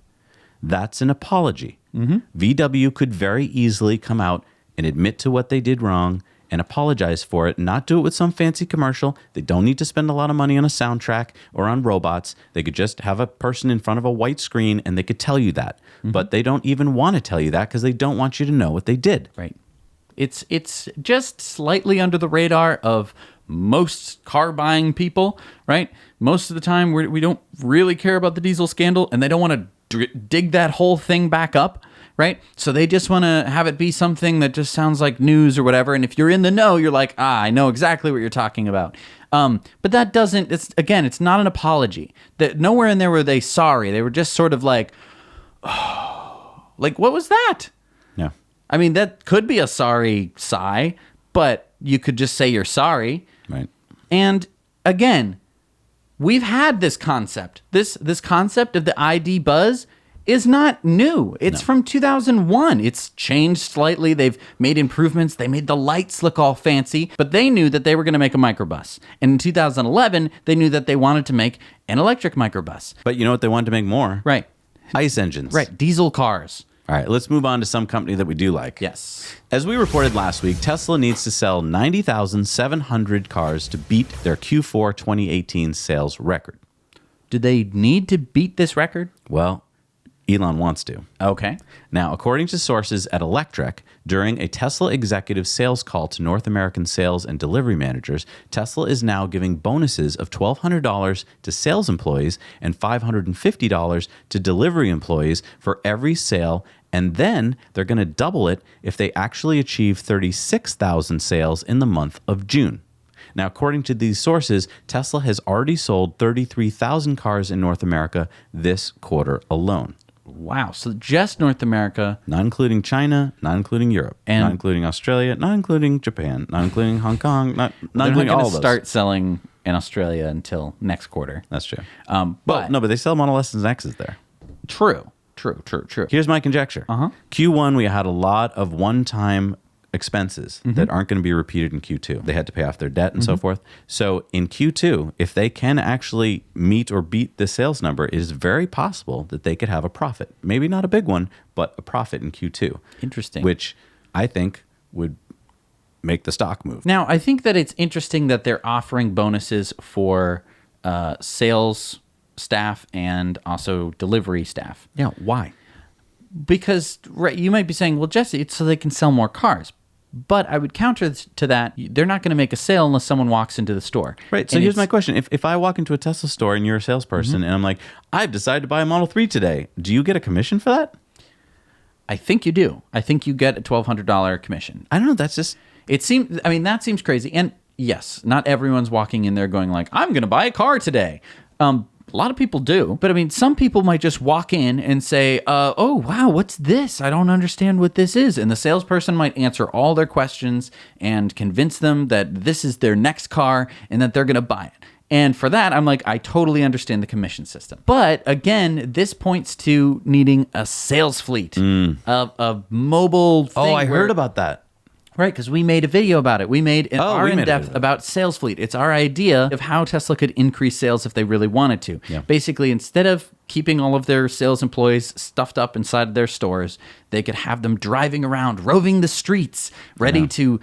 That's an apology. VW could very easily come out and admit to what they did wrong and apologize for it, not do it with some fancy commercial. They don't need to spend a lot of money on a soundtrack or on robots. They could just have a person in front of a white screen and they could tell you that. But they don't even want to tell you that because they don't want you to know what they did. Right. It's just slightly under the radar of most car buying people, right? Most of the time we don't really care about the diesel scandal, and they don't want to dig that whole thing back up, right? So they just want to have it be something that just sounds like news or whatever. And if you're in the know, you're like, I know exactly what you're talking about. But that doesn't, it's not an apology. That nowhere in there were they sorry. They were just sort of like, oh, like, what was that? Yeah. I mean, that could be a sorry sigh, but you could just say you're sorry. Right. And again, we've had this concept. This concept of the ID buzz is not new. It's from 2001. It's changed slightly. They've made improvements. They made the lights look all fancy, but they knew that they were going to make a microbus. And in 2011, they knew that they wanted to make an electric microbus. But you know what they wanted to make more? Right. ICE engines. Right. Diesel cars. All right, let's move on to some company that we do like. Yes. As we reported last week, Tesla needs to sell 90,700 cars to beat their Q4 2018 sales record. Do they need to beat this record? Well, Elon wants to. Okay. Now, according to sources at Electrek, during a Tesla executive sales call to North American sales and delivery managers, Tesla is now giving bonuses of $1,200 to sales employees and $550 to delivery employees for every sale, and then they're going to double it if they actually achieve 36,000 sales in the month of June. Now, according to these sources, Tesla has already sold 33,000 cars in North America this quarter alone. Wow. So just North America. Not including China, not including Europe, And not including Australia, not including Japan, not including Hong Kong, not including all of those. Start selling in Australia until next quarter. That's true. But no, but they sell Model S's and X's there. True. Here's my conjecture. Q1, we had a lot of one-time expenses that aren't going to be repeated in Q2. They had to pay off their debt and so forth. So in Q2, if they can actually meet or beat the sales number, it is very possible that they could have a profit. Maybe not a big one, but a profit in Q2. Interesting. Which I think would make the stock move. Now, I think that it's interesting that they're offering bonuses for sales staff and also delivery staff. Yeah, why? Because you might be saying, well, Jesse, it's so they can sell more cars. But I would counter to that. They're not going to make a sale unless someone walks into the store. Right. So here's my question. If I walk into a Tesla store and you're a salesperson and I'm like, I've decided to buy a Model 3 today, do you get a commission for that? I think you do. I think you get a $1,200 commission. I don't know. That's just... That seems crazy. And yes, not everyone's walking in there going like, I'm going to buy a car today. A lot of people do, but I mean, some people might just walk in and say, oh, wow, what's this? I don't understand what this is. And the salesperson might answer all their questions and convince them that this is their next car and that they're going to buy it. And for that, I'm like, I totally understand the commission system. But again, this points to needing a sales fleet, a mobile thing. Oh, I heard about that. Right, because we made a video about it. We made an in-depth about sales fleet. It's our idea of how Tesla could increase sales if they really wanted to. Yeah. Basically, instead of keeping all of their sales employees stuffed up inside of their stores, they could have them driving around, roving the streets, ready to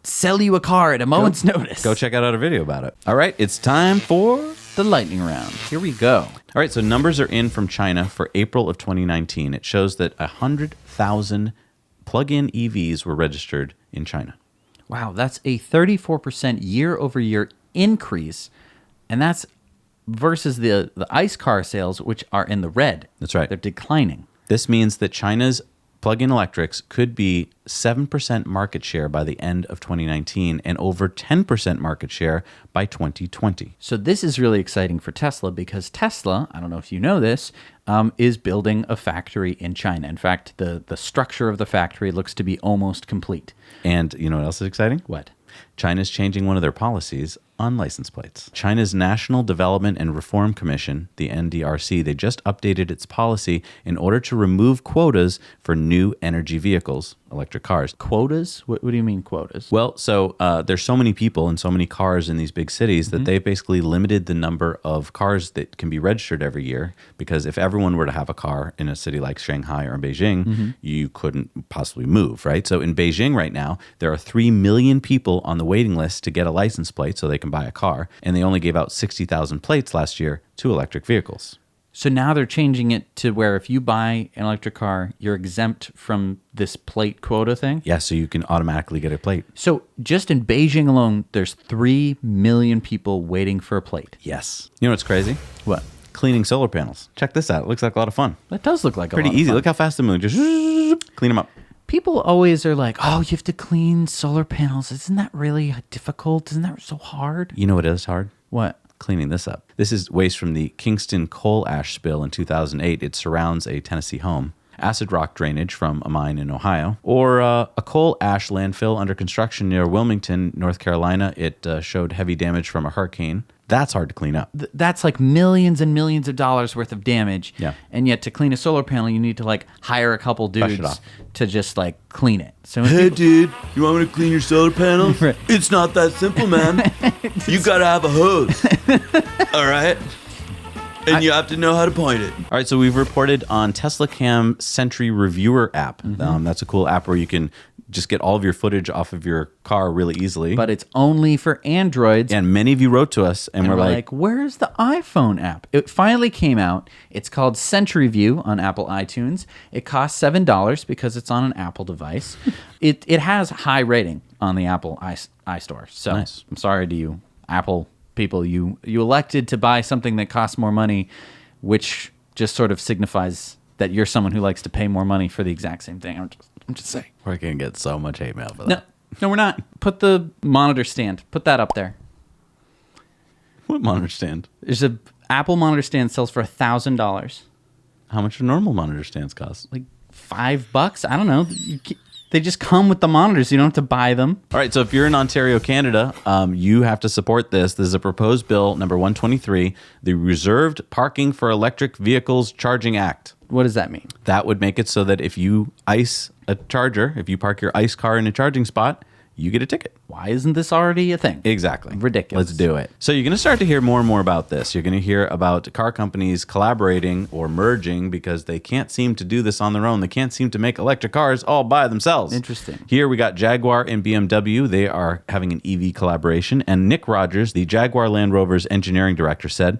sell you a car at a moment's notice. Go check out our video about it. All right, it's time for... the lightning round. Here we go. All right, so numbers are in from China for April of 2019. It shows that 100,000 plug-in EVs were registered in China. Wow, that's a 34% year-over-year increase, and that's versus the ICE car sales, which are in the red. That's right. They're declining. This means that China's plug-in electrics could be 7% market share by the end of 2019 and over 10% market share by 2020. So this is really exciting for Tesla because Tesla, I don't know if you know this, is building a factory in China. In fact, the structure of the factory looks to be almost complete. And you know what else is exciting? What? China's changing one of their policies on license plates. China's National Development and Reform Commission, the NDRC, they just updated its policy in order to remove quotas for new energy vehicles, electric cars. Quotas? What do you mean quotas? Well, so there's so many people and so many cars in these big cities that they basically limited the number of cars that can be registered every year, because if everyone were to have a car in a city like Shanghai or Beijing, you couldn't possibly move, right? So in Beijing right now, there are 3 million people on the waiting list to get a license plate so they can buy a car, and they only gave out 60,000 plates last year to electric vehicles. So now they're changing it to where if you buy an electric car, you're exempt from this plate quota thing? Yeah, so you can automatically get a plate. So just in Beijing alone, there's 3 million people waiting for a plate. Yes. You know what's crazy? What? Cleaning solar panels. Check this out. It looks like a lot of fun. That does look like Pretty a lot easy. of fun. Look how fast they move. Just clean them up. People always are like, oh, you have to clean solar panels. Isn't that really difficult? Isn't that so hard? You know what is hard? What? Cleaning this up. This is waste from the Kingston coal ash spill in 2008. It surrounds a Tennessee home. Acid rock drainage from a mine in Ohio, or a coal ash landfill under construction near Wilmington, North Carolina. It showed heavy damage from a hurricane. That's hard to clean up. That's like millions and millions of dollars worth of damage. Yeah. And yet to clean a solar panel, you need to like hire a couple Brush it dudes off. to just like clean it. So Hey, dude, you want me to clean your solar panels? Right. It's not that simple, man. You gotta have a hose. All right? And you have to know how to point it. All right, so we've reported on Tesla Cam Sentry Reviewer app. That's a cool app where you can just get all of your footage off of your car really easily. but it's only for Androids. And many of you wrote to us and And we're we're like, where's the iPhone app? It finally came out. It's called Sentry View on Apple iTunes. It costs $7 because it's on an Apple device. It has high rating on the Apple iStore. So Nice. I'm sorry to you, Apple people. You elected to buy something that costs more money, which just sort of signifies that you're someone who likes to pay more money for the exact same thing. I'm just saying. we're going to get so much hate mail for No, that. no, we're not. Put the monitor stand. Put that up there. What monitor stand? There's a Apple monitor stand sells for $1,000. How much do normal monitor stands cost? Like $5. I don't know. They just come with the monitors. You don't have to buy them. All right, so if you're in Ontario, Canada, you have to support this. This is a proposed bill, number 123, the Reserved Parking for Electric Vehicles Charging Act. What does that mean? That would make it so that if you ice a charger, if you park your ICE car in a charging spot, you get a ticket. Why isn't this already a thing? Exactly. Ridiculous. Let's do it. So you're going to start to hear more and more about this. You're going to hear about car companies collaborating or merging because they can't seem to do this on their own. They can't seem to make electric cars all by themselves. Interesting. Here we got Jaguar and BMW. They are having an EV collaboration. And Nick Rogers, the Jaguar Land Rover's engineering director, said,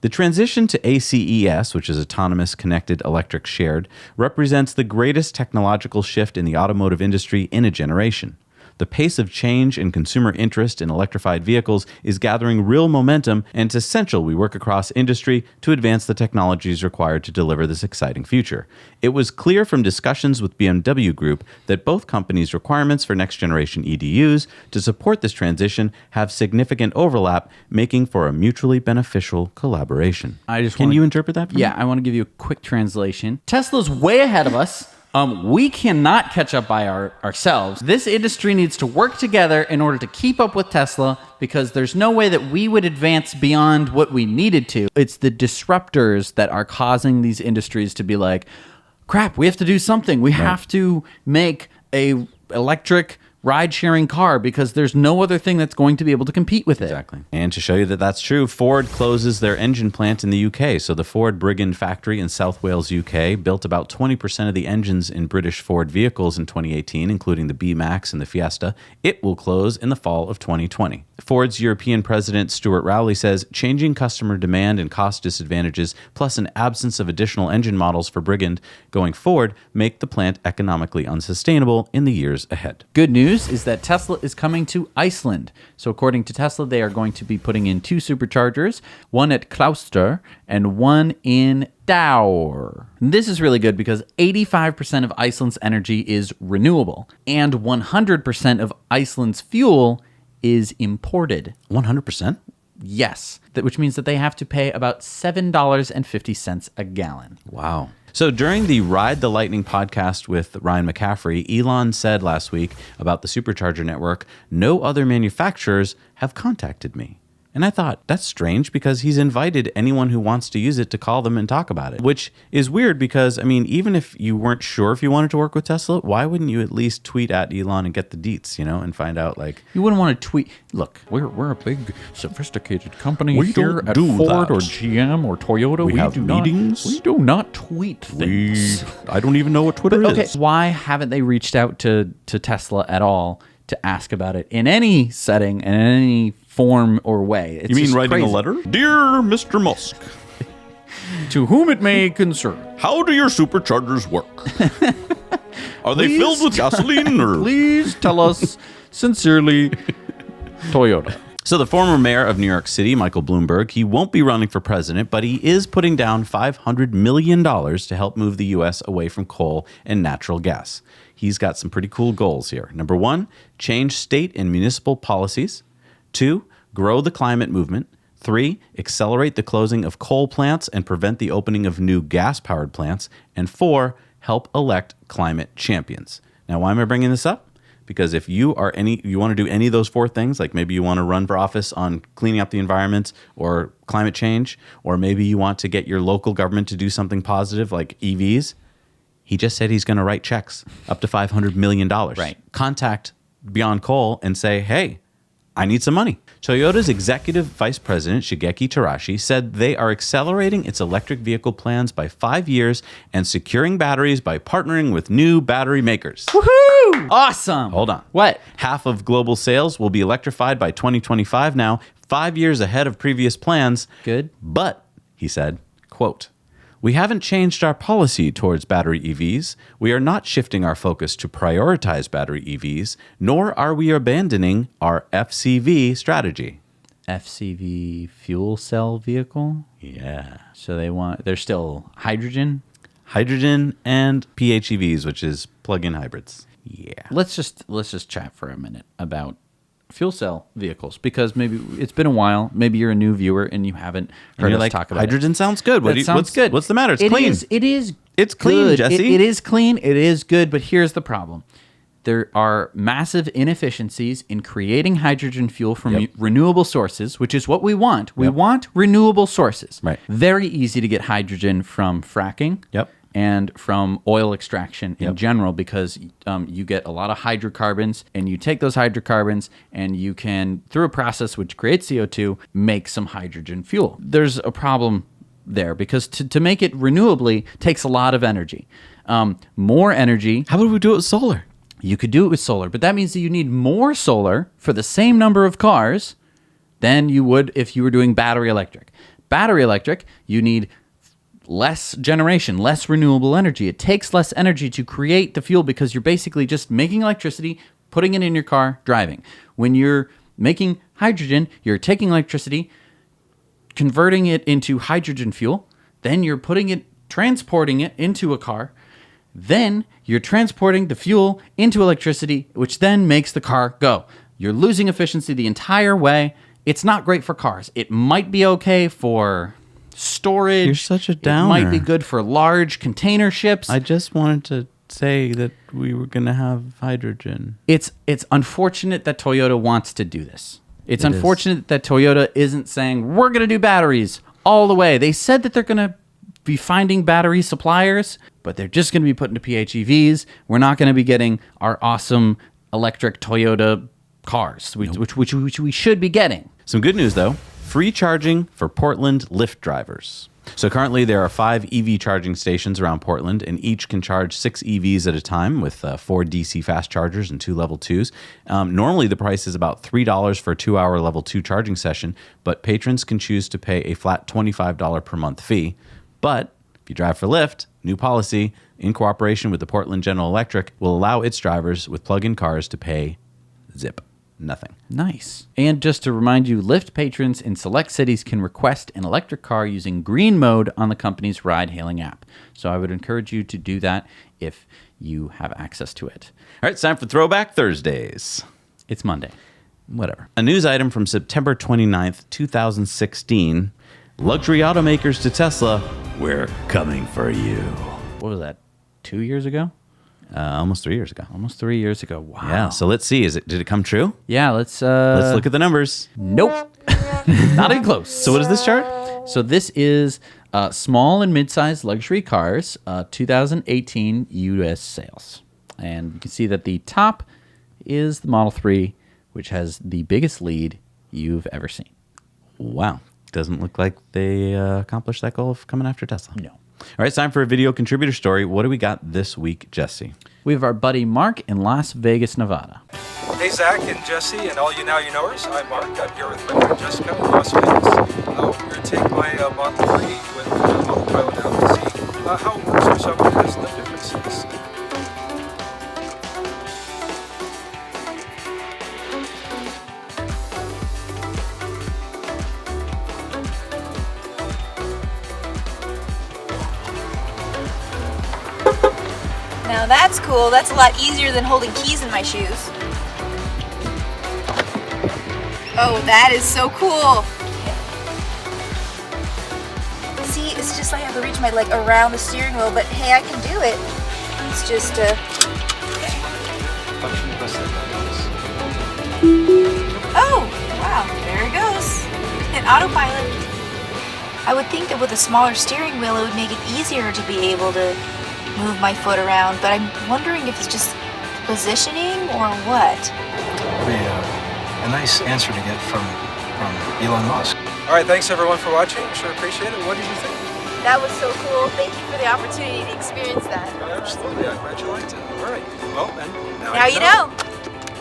"The transition to ACES, which is Autonomous Connected Electric Shared, represents the greatest technological shift in the automotive industry in a generation. The pace of change and consumer interest in electrified vehicles is gathering real momentum, and it's essential we work across industry to advance the technologies required to deliver this exciting future. It was clear from discussions with BMW Group that both companies' requirements for next-generation EDUs to support this transition have significant overlap, making for a mutually beneficial collaboration." Can you interpret that for me? Yeah, I want to give you a quick translation. Tesla's way ahead of us. We cannot catch up by ourselves. This industry needs to work together in order to keep up with Tesla because there's no way that we would advance beyond what we needed to. It's the disruptors that are causing these industries to be like, crap, we have to do something. We have to make a electric ride-sharing car because there's no other thing that's going to be able to compete with it. Exactly. And to show you that that's true, Ford closes their engine plant in the UK. So the Ford Brigand factory in South Wales, UK, built about 20% of the engines in British Ford vehicles in 2018, including the B-Max and the Fiesta. It will close in the fall of 2020. Ford's European president, Stuart Rowley, says changing customer demand and cost disadvantages, plus an absence of additional engine models for Brigand going forward, make the plant economically unsustainable in the years ahead. Good news is that Tesla is coming to Iceland. So according to Tesla, they are going to be putting in 2 superchargers, one at Klauster and one in Dour. This is really good because 85% of Iceland's energy is renewable and 100% of Iceland's fuel is imported. 100%? Yes, which means that they have to pay about $7.50 a gallon. Wow. So during the Ride the Lightning podcast with Ryan McCaffrey, Elon said last week about the Supercharger network, no other manufacturers have contacted me. And I thought, that's strange because he's invited anyone who wants to use it to call them and talk about it, which is weird because, I mean, even if you weren't sure if you wanted to work with Tesla, why wouldn't you at least tweet at Elon and get the deets, and find out like... You wouldn't want to tweet. Look, we're a big, sophisticated company We here don't at do Ford that. or GM or Toyota. We have meetings. We do not tweet things. I don't even know what Twitter Okay, is. why haven't they reached out to Tesla at all to ask about it in any setting and in any form or way? It's You mean just writing crazy. a letter? Dear Mr. Musk, To whom it may concern. how do your superchargers work? Are they Please filled with gasoline or... Please tell us sincerely, Toyota. So the former mayor of New York City, Michael Bloomberg, he won't be running for president, but he is putting down $500 million to help move the U.S. away from coal and natural gas. He's got some pretty cool goals here. Number 1, change state and municipal policies. 2, grow the climate movement. 3, accelerate the closing of coal plants and prevent the opening of new gas-powered plants. And 4, help elect climate champions. Now, why am I bringing this up? Because if you want to do any of those 4 things, like maybe you want to run for office on cleaning up the environment or climate change, or maybe you want to get your local government to do something positive like EVs, he just said he's going to write checks up to $500 million. Right. Contact Beyond Coal and say, hey, I need some money. Toyota's executive vice president, Shigeki Terashi, said they are accelerating its electric vehicle plans by 5 years and securing batteries by partnering with new battery makers. Woohoo! Awesome. Hold on. What? Half of global sales will be electrified by 2025 now, 5 years ahead of previous plans. Good. But, he said, quote, we haven't changed our policy towards battery EVs. We are not shifting our focus to prioritize battery EVs, nor are we abandoning our FCV strategy. FCV fuel cell vehicle? Yeah. So they're still hydrogen? Hydrogen and PHEVs, which is plug-in hybrids. Yeah. Let's just chat for a minute about fuel cell vehicles, because maybe it's been a while. Maybe you're a new viewer and you haven't heard us talk about hydrogen sounds good. Sounds good. What's the matter? It's clean. It is. It's clean, good. Jesse. It is clean. It is good. But here's the problem: there are massive inefficiencies in creating hydrogen fuel from renewable sources, which is what we want. We want renewable sources. Right. Very easy to get hydrogen from fracking. Yep. And from oil extraction in general, because you get a lot of hydrocarbons, and you take those hydrocarbons and you can, through a process which creates CO2, make some hydrogen fuel. There's a problem there because to make it renewably takes a lot of energy. More energy. How about we do it with solar? You could do it with solar, but that means that you need more solar for the same number of cars than you would if you were doing battery electric. Battery electric, you need less generation, less renewable energy. It takes less energy to create the fuel because you're basically just making electricity, putting it in your car, driving. When you're making hydrogen, you're taking electricity, converting it into hydrogen fuel, then you're transporting it into a car, then you're transporting the fuel into electricity, which then makes the car go. You're losing efficiency the entire way. It's not great for cars. It might be okay for storage. You're such a downer. It might be good for large container ships. I just wanted to say that we were going to have hydrogen. It's unfortunate that Toyota wants to do this. It's It unfortunate that Toyota isn't saying, we're going to do batteries all the way. They said that they're going to be finding battery suppliers, but they're just going to be put into PHEVs. We're not going to be getting our awesome electric Toyota cars, which we should be getting. Some good news, though. Free charging for Portland Lyft drivers. So currently there are 5 EV charging stations around Portland, and each can charge 6 EVs at a time with 4 DC fast chargers and 2 level 2s. Normally the price is about $3 for a 2-hour level 2 charging session, but patrons can choose to pay a flat $25 per month fee. But if you drive for Lyft, new policy, in cooperation with the Portland General Electric, will allow its drivers with plug-in cars to pay zip. Nothing. Nice. And just to remind you, Lyft patrons in select cities can request an electric car using green mode on the company's ride-hailing app. So I would encourage you to do that if you have access to it. All right, it's time for Throwback Thursdays. It's Monday. Whatever. A news item from September 29th, 2016. Luxury automakers to Tesla, we're coming for you. what was that, 2 years ago? Almost 3 years ago. Almost 3 years ago. Wow. Yeah. So let's see. Did it come true? Yeah, let's Let's look at the numbers. Nope. Not even close. So what is this chart? So this is small and mid-sized luxury cars, 2018 U.S. sales. And you can see that the top is the Model 3, which has the biggest lead you've ever seen. Wow. Doesn't look like they accomplished that goal of coming after Tesla. No. All right, it's time for a video contributor story. What do we got this week, Jesse? We have our buddy Mark in Las Vegas, Nevada. Hey, Zach and Jesse and all you Now You Knowers. I'm Mark. I'm here with Rick and Jessica in Las Vegas. We're going to take my Model 3 with Autopilot out to see how it works for someone who has no differences. Now that's cool. That's a lot easier than holding keys in my shoes. Oh, that is so cool. See, it's just like I have to reach my leg around the steering wheel, but hey, I can do it. It's just Oh, wow, there it goes. An autopilot. I would think that with a smaller steering wheel, it would make it easier to be able to move my foot around, but I'm wondering if it's just positioning or what. A nice answer to get from Elon Musk. All right, thanks everyone for watching. Sure appreciate it. What did you think? That was so cool. Thank you for the opportunity to experience that. Absolutely. I'm glad you liked it. All right. Well, then, Now you know.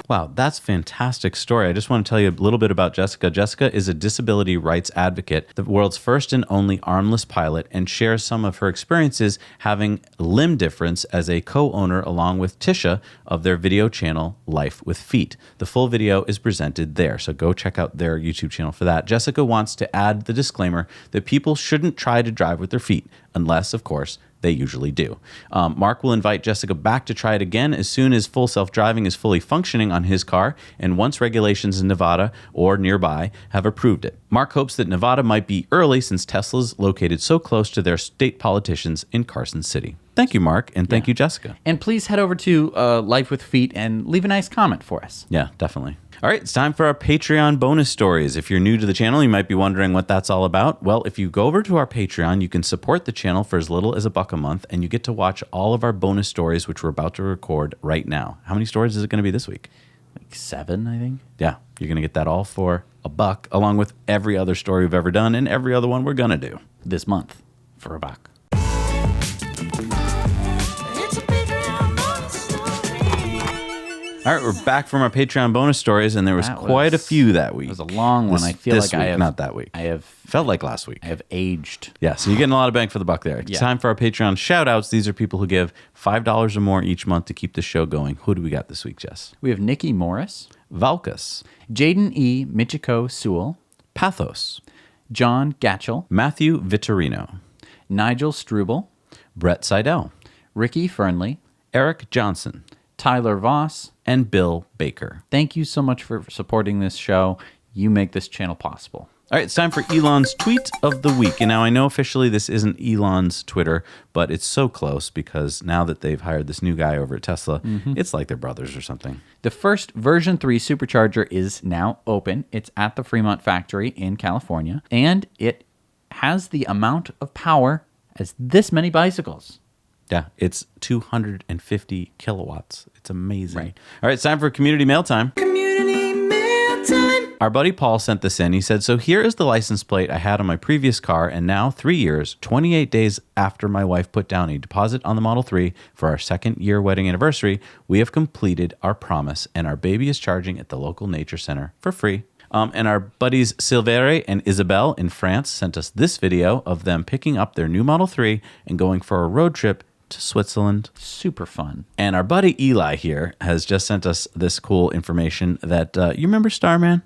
Wow, that's a fantastic story. I just want to tell you a little bit about Jessica. Jessica is a disability rights advocate, the world's first and only armless pilot, and shares some of her experiences having limb difference as a co-owner along with Tisha of their video channel, Life with Feet. The full video is presented there, so go check out their YouTube channel for that. Jessica wants to add the disclaimer that people shouldn't try to drive with their feet, unless, of course, they usually do. Mark will invite Jessica back to try it again as soon as full self-driving is fully functioning on his car and once regulations in Nevada or nearby have approved it. Mark hopes that Nevada might be early since Tesla's located so close to their state politicians in Carson City. Thank you, Mark, and thank you, Jessica. And please head over to Life with Feet and leave a nice comment for us. Yeah, definitely. All right, it's time for our Patreon bonus stories. If you're new to the channel, you might be wondering what that's all about. Well, if you go over to our Patreon, you can support the channel for as little as $1 a month, and you get to watch all of our bonus stories, which we're about to record right now. How many stories is it going to be this week? Like 7, I think. Yeah, you're going to get that all for $1, along with every other story we've ever done and every other one we're going to do. This month for $1. All right, we're back from our Patreon bonus stories, and there was quite a few that week. It was a long one. I feel like I have not that week. I have felt like last week. I have aged. Yeah, so you're getting a lot of bang for the buck there. It's Yeah. time for our Patreon shout-outs. These are people who give $5 or more each month to keep the show going. Who do we got this week, Jess? We have Nikki Morris, Valkus, Jaden E. Michiko Sewell, Pathos, John Gatchell, Matthew Vittorino, Nigel Struble, Brett Seidel, Ricky Fernley, Eric Johnson, Tyler Voss, and Bill Baker. Thank you so much for supporting this show. You make this channel possible. All right, it's time for Elon's tweet of the week. And now I know officially this isn't Elon's Twitter, but it's so close because now that they've hired this new guy over at Tesla, it's like they're brothers or something. The first version 3 Supercharger is now open. It's at the Fremont factory in California, and it has the amount of power as this many bicycles. Yeah, it's 250 kilowatts. It's amazing. Right. All right, it's time for community mail time. Community mail time. Our buddy Paul sent this in. He said, so here is the license plate I had on my previous car, and now 3 years, 28 days after my wife put down a deposit on the Model 3 for our 2nd year wedding anniversary, we have completed our promise, and our baby is charging at the local nature center for free. And our buddies Silvere and Isabelle in France sent us this video of them picking up their new Model 3 and going for a road trip to Switzerland. Super fun. And our buddy Eli here has just sent us this cool information that, you remember Starman?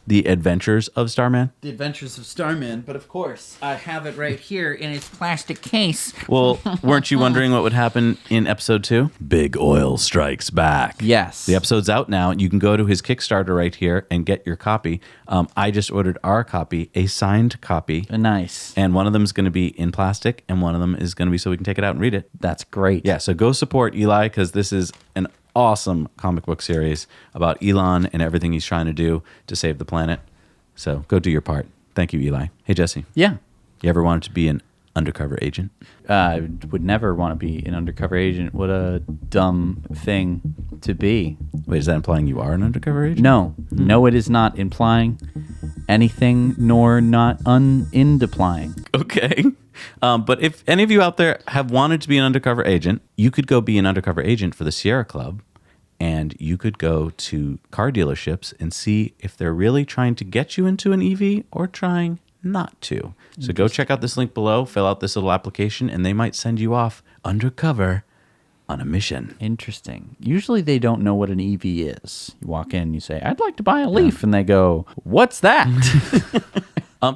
The Adventures of Starman? The Adventures of Starman, but of course, I have it right here in its plastic case. Well, weren't you wondering what would happen in episode 2? Big Oil Strikes Back. Yes. The episode's out now. You can go to his Kickstarter right here and get your copy. I just ordered our copy, a signed copy. Nice. And one of them is going to be in plastic, and one of them is going to be so we can take it out and read it. That's great. Yeah, so go support Eli, because this is an awesome comic book series about Elon and everything he's trying to do to save the planet. So go do your part. Thank you, Eli. Hey, Jesse. Yeah. You ever wanted to be an undercover agent? I would never want to be an undercover agent. What a dumb thing to be. Wait, is that implying you are an undercover agent? No. No, it is not implying anything, nor not implying. Okay. But if any of you out there have wanted to be an undercover agent, you could go be an undercover agent for the Sierra Club, and you could go to car dealerships and see if they're really trying to get you into an EV or trying not to. So go check out this link below, fill out this little application, and they might send you off undercover on a mission. Interesting. Usually they don't know what an EV is. You walk in, you say, I'd like to buy a Leaf, and they go, what's that?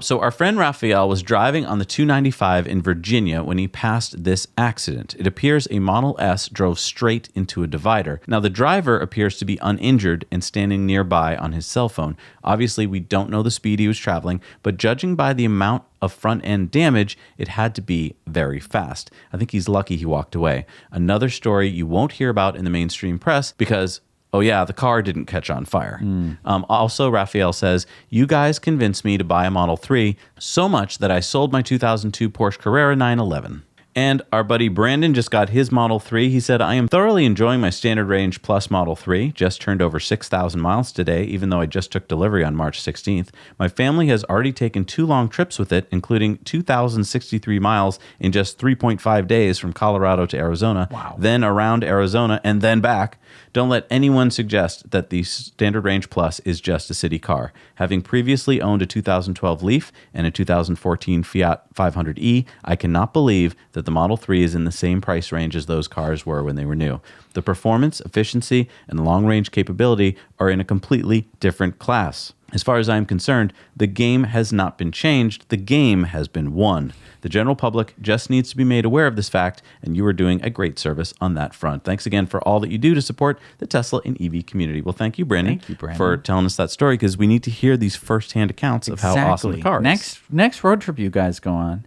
So our friend Raphael was driving on the 295 in Virginia when he passed this accident. It appears a Model S drove straight into a divider. Now, the driver appears to be uninjured and standing nearby on his cell phone. Obviously, we don't know the speed he was traveling, but judging by the amount of front-end damage, it had to be very fast. I think he's lucky he walked away. Another story you won't hear about in the mainstream press because... oh, yeah, the car didn't catch on fire. Also, Raphael says, you guys convinced me to buy a Model 3 so much that I sold my 2002 Porsche Carrera 911. And our buddy Brandon just got his Model 3. He said, I am thoroughly enjoying my Standard Range Plus Model 3. Just turned over 6,000 miles today, even though I just took delivery on March 16th. My family has already taken 2 long trips with it, including 2,063 miles in just 3.5 days from Colorado to Arizona, then around Arizona, and then back. Don't let anyone suggest that the Standard Range Plus is just a city car. Having previously owned a 2012 Leaf and a 2014 Fiat 500e, I cannot believe that the Model 3 is in the same price range as those cars were when they were new. The performance, efficiency, and long-range capability are in a completely different class. As far as I am concerned, the game has not been changed. The game has been won. The general public just needs to be made aware of this fact, and you are doing a great service on that front. Thanks again for all that you do to support the Tesla and EV community. Well, thank you, Brandon, for telling us that story, because we need to hear these firsthand accounts of how awesome the car is. Next road trip you guys go on,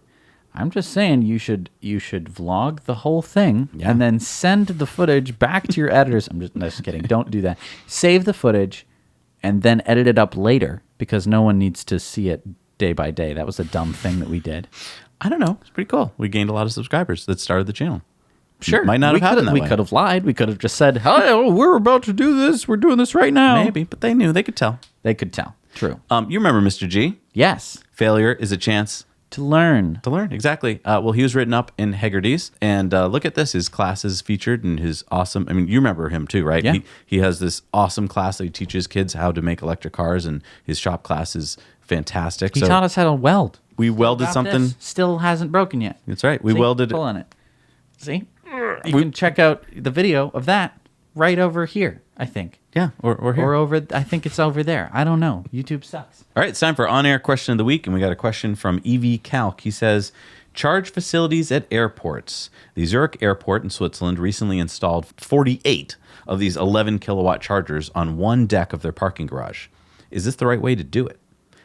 I'm just saying you should vlog the whole thing and then send the footage back to your editors. I'm just kidding. Don't do that. Save the footage and then edit it up later, because no one needs to see it day by day. That was a dumb thing that we did. I don't know. It's pretty cool. We gained a lot of subscribers that started the channel. Sure. Might not have happened that way. We could have lied. We could have just said, "Hi, we're about to do this. We're doing this right now." Maybe, but they knew. They could tell. They could tell. True. You remember Mr. G? Yes. Failure is a chance to learn. To learn, exactly. Well, he was written up in Hegarty's, and look at this. His class is featured in his awesome... I mean, you remember him too, right? Yeah. He has this awesome class that he teaches kids how to make electric cars, and his shop class is fantastic. He taught us how to weld. We welded something. Still hasn't broken yet. That's right. We welded it. Pull on it. See? You can check out the video of that right over here, I think. Yeah, or here. Or over, I think it's over there. I don't know. YouTube sucks. All right, it's time for on-air question of the week, and we got a question from EV Calc. He says, charge facilities at airports. The Zurich Airport in Switzerland recently installed 48 of these 11-kilowatt chargers on one deck of their parking garage. Is this the right way to do it?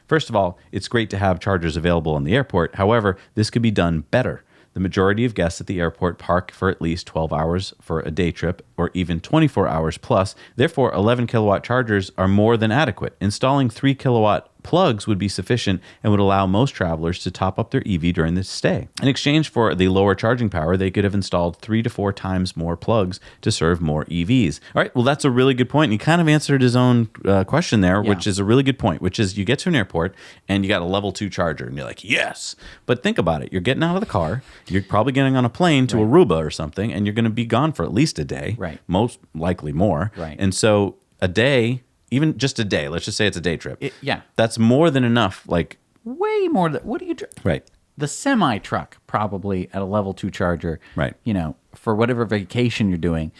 First of all, it's great to have chargers available in the airport. However, this could be done better. The majority of guests at the airport park for at least 12 hours for a day trip, or even 24 hours plus. Therefore, 11-kilowatt chargers are more than adequate. Installing 3-kilowatt plugs would be sufficient and would allow most travelers to top up their EV during this stay. In exchange for the lower charging power, they could have installed 3 to 4 times more plugs to serve more EVs. All right, well, that's a really good point. And he kind of answered his own question there, which is a really good point, which is you get to an airport and you got a level 2 charger and you're like, yes. But think about it. You're getting out of the car. You're probably getting on a plane to Aruba or something, and you're going to be gone for at least a day. Right. Most likely more. Right. And so a day... even just a day, let's just say it's a day trip. Yeah. That's more than enough. Like, way more than, what do you... Right. The semi-truck, probably at a level 2 charger. Right. You know, for whatever vacation you're doing,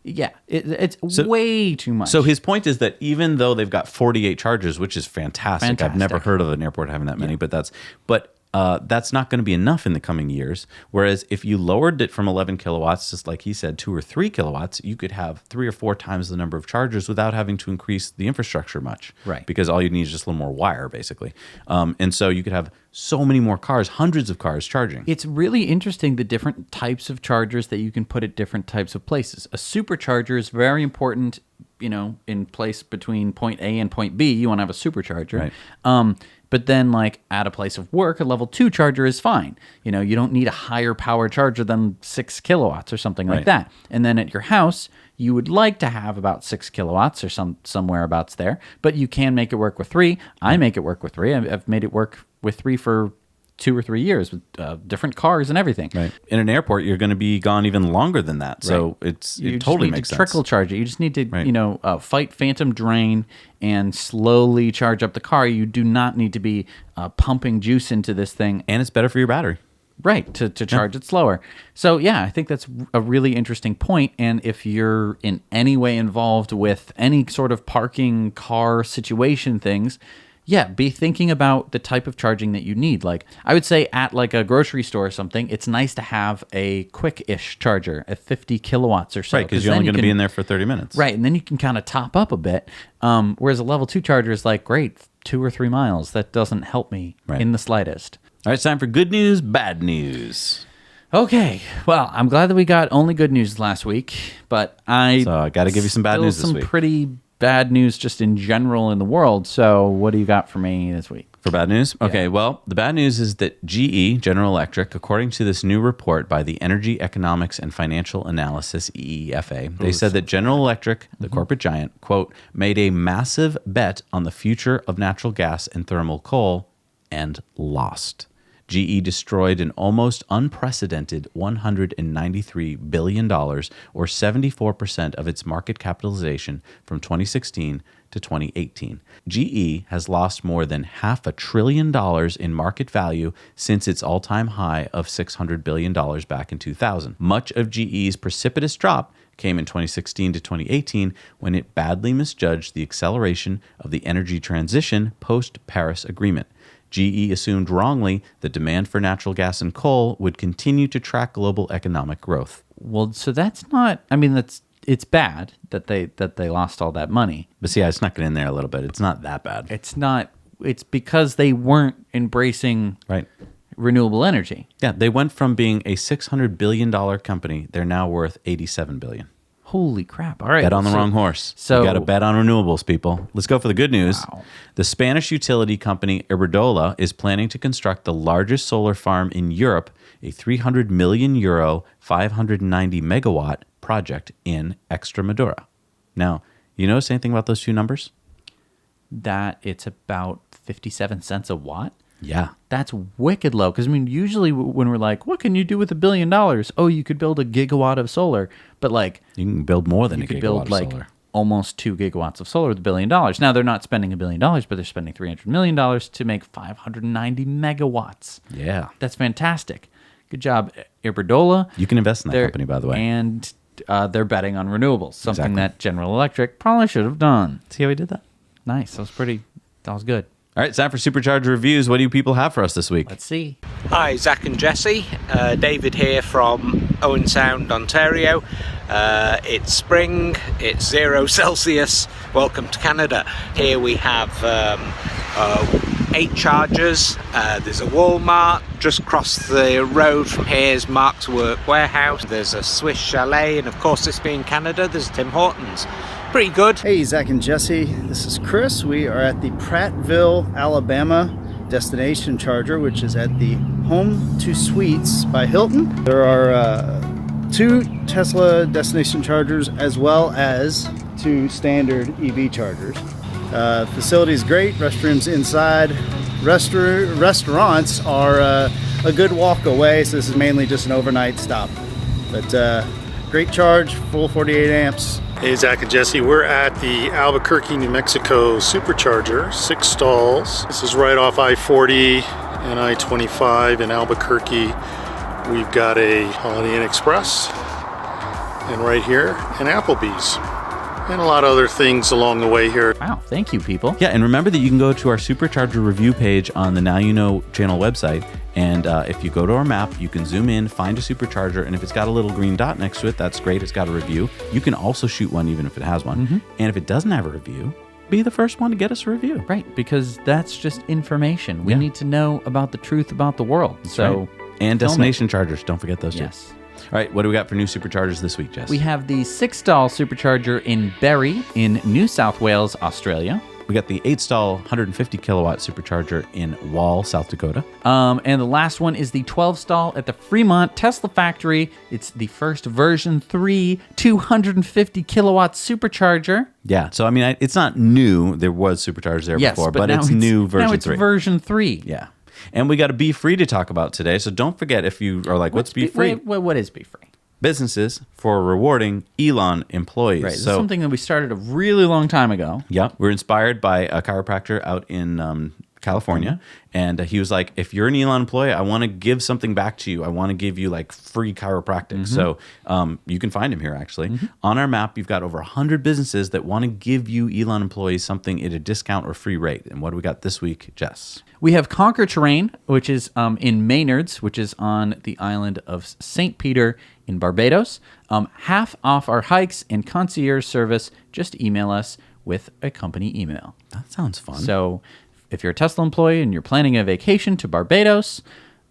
Yeah, it's way too much. So his point is that even though they've got 48 chargers, which is fantastic. I've never heard of an airport having that many, but that's not going to be enough in the coming years. Whereas if you lowered it from 11 kilowatts, just like he said, 2 or 3 kilowatts, you could have 3 or 4 times the number of chargers without having to increase the infrastructure much. Right. Because all you need is just a little more wire, basically. And so you could have so many more cars, hundreds of cars charging. It's really interesting, the different types of chargers that you can put at different types of places. A supercharger is very important, in place between point A and point B. You want to have a supercharger. Right. But then, like, at a place of work, a level 2 charger is fine. You don't need a higher power charger than 6 kilowatts or something like that. And then at your house, you would like to have about 6 kilowatts or somewhere abouts there. But you can make it work with 3. I make it work with 3. I've made it work with 3 for 2 or 3 years with different cars and everything. Right. In an airport, you're going to be gone even longer than that. So it totally makes sense. Trickle charge it. You just need to, fight phantom drain and slowly charge up the car. You do not need to be pumping juice into this thing. And it's better for your battery. Right, to charge it slower. So, yeah, I think that's a really interesting point. And if you're in any way involved with any sort of parking, car situation things, yeah, be thinking about the type of charging that you need. Like, I would say at like a grocery store or something, it's nice to have a quick-ish charger at 50 kilowatts or so. Right, because you're only going to be in there for 30 minutes. Right, and then you can kind of top up a bit. Whereas a level 2 charger is like, great, 2 or 3 miles. That doesn't help me in the slightest. All right, it's time for good news, bad news. Okay, well, I'm glad that we got only good news last week, but I got to give you some bad news this week. Some pretty bad news just in general in the world. So what do you got for me this week? For bad news? Okay, well, the bad news is that GE, General Electric, according to this new report by the Energy Economics and Financial Analysis, EEFA, they said that General Electric, the corporate giant, quote, made a massive bet on the future of natural gas and thermal coal and lost. GE destroyed an almost unprecedented $193 billion, or 74% of its market capitalization from 2016 to 2018. GE has lost more than $500 billion in market value since its all-time high of $600 billion back in 2000. Much of GE's precipitous drop came in 2016 to 2018 when it badly misjudged the acceleration of the energy transition post-Paris Agreement. GE assumed wrongly that demand for natural gas and coal would continue to track global economic growth. Well, so that's not, I mean, it's bad that they lost all that money. But see, I snuck it in there a little bit. It's not that bad. It's because they weren't embracing renewable energy. Yeah, they went from being a $600 billion company. They're now worth $87 billion. Holy crap. All right. Bet on the wrong horse. So you got to bet on renewables, people. Let's go for the good news. Wow. The Spanish utility company Iberdrola is planning to construct the largest solar farm in Europe, a €300 million, 590 megawatt project in Extremadura. Now, you notice anything about those two numbers? That it's about 57 cents a watt? Yeah. That's wicked low. Because, I mean, usually when we're like, what can you do with $1 billion? Oh, you could build a gigawatt of solar. But, like... You can build more than a gigawatt of solar. You could build, like, almost 2 gigawatts of solar with $1 billion. Now, they're not spending $1 billion, but they're spending $300 million to make 590 megawatts. Yeah. That's fantastic. Good job, Iberdrola. You can invest in that company, by the way. And they're betting on renewables, something that General Electric probably should have done. See how he did that? Nice. That was good. All right, it's time for Supercharger Reviews. What do you people have for us this week? Let's see. Hi, Zach and Jesse. David here from Owen Sound, Ontario. It's spring, it's 0 Celsius. Welcome to Canada. Here we have 8 chargers. There's a Walmart. Just across the road from here is Mark's Work Warehouse. There's a Swiss Chalet, and of course, this being Canada, there's Tim Hortons. Pretty good. Hey, Zach and Jesse, this is Chris. We are at the Prattville, Alabama destination charger, which is at the Home 2 Suites by Hilton. There are 2 Tesla destination chargers as well as 2 standard EV chargers. Facility is great, restrooms inside. Restaurants are a good walk away, so this is mainly just an overnight stop. But great charge, full 48 amps. Hey, Zach and Jesse, we're at the Albuquerque, New Mexico Supercharger, 6 stalls. This is right off I-40 and I-25 in Albuquerque. We've got a Holiday Inn Express, and right here an Applebee's. And a lot of other things along the way here. Wow, thank you, people. Yeah, and remember that you can go to our Supercharger review page on the Now You Know channel website, and if you go to our map, you can zoom in, find a Supercharger, and if it's got a little green dot next to it, that's great. It's got a review. You can also shoot one even if it has one. And if it doesn't have a review, be the first one to get us a review. Right, because that's just information. We need to know about the truth about the world. Right. And destination chargers. Don't forget those too. Yes. All right, what do we got for new Superchargers this week, Jess? We have the 6-stall Supercharger in Berry in New South Wales, Australia. We got the 8-stall 150 kilowatt Supercharger in Wall, South Dakota. And the last one is the 12-stall at the Fremont Tesla factory. It's the first version 3 250 kilowatt Supercharger. Yeah, so I mean, it's not new. There was Superchargers there before, but now it's new version 3. Now it's version 3. Yeah. And we got a Be Free to talk about today. So don't forget, if you are like, what's Be Free? What is Be Free? Businesses for rewarding Elon employees. Right. This is something that we started a really long time ago. Yeah. We're inspired by a chiropractor out in California. And he was like, if you're an Elon employee, I want to give something back to you. I want to give you like free chiropractic. So you can find him here, actually. On our map, you've got over 100 businesses that want to give you Elon employees something at a discount or free rate. And what do we got this week, Jess? We have Conquer Terrain, which is in Maynards, which is on the island of St. Peter in Barbados. Half off our hikes and concierge service. Just email us with a company email. That sounds fun. So if you're a Tesla employee and you're planning a vacation to Barbados,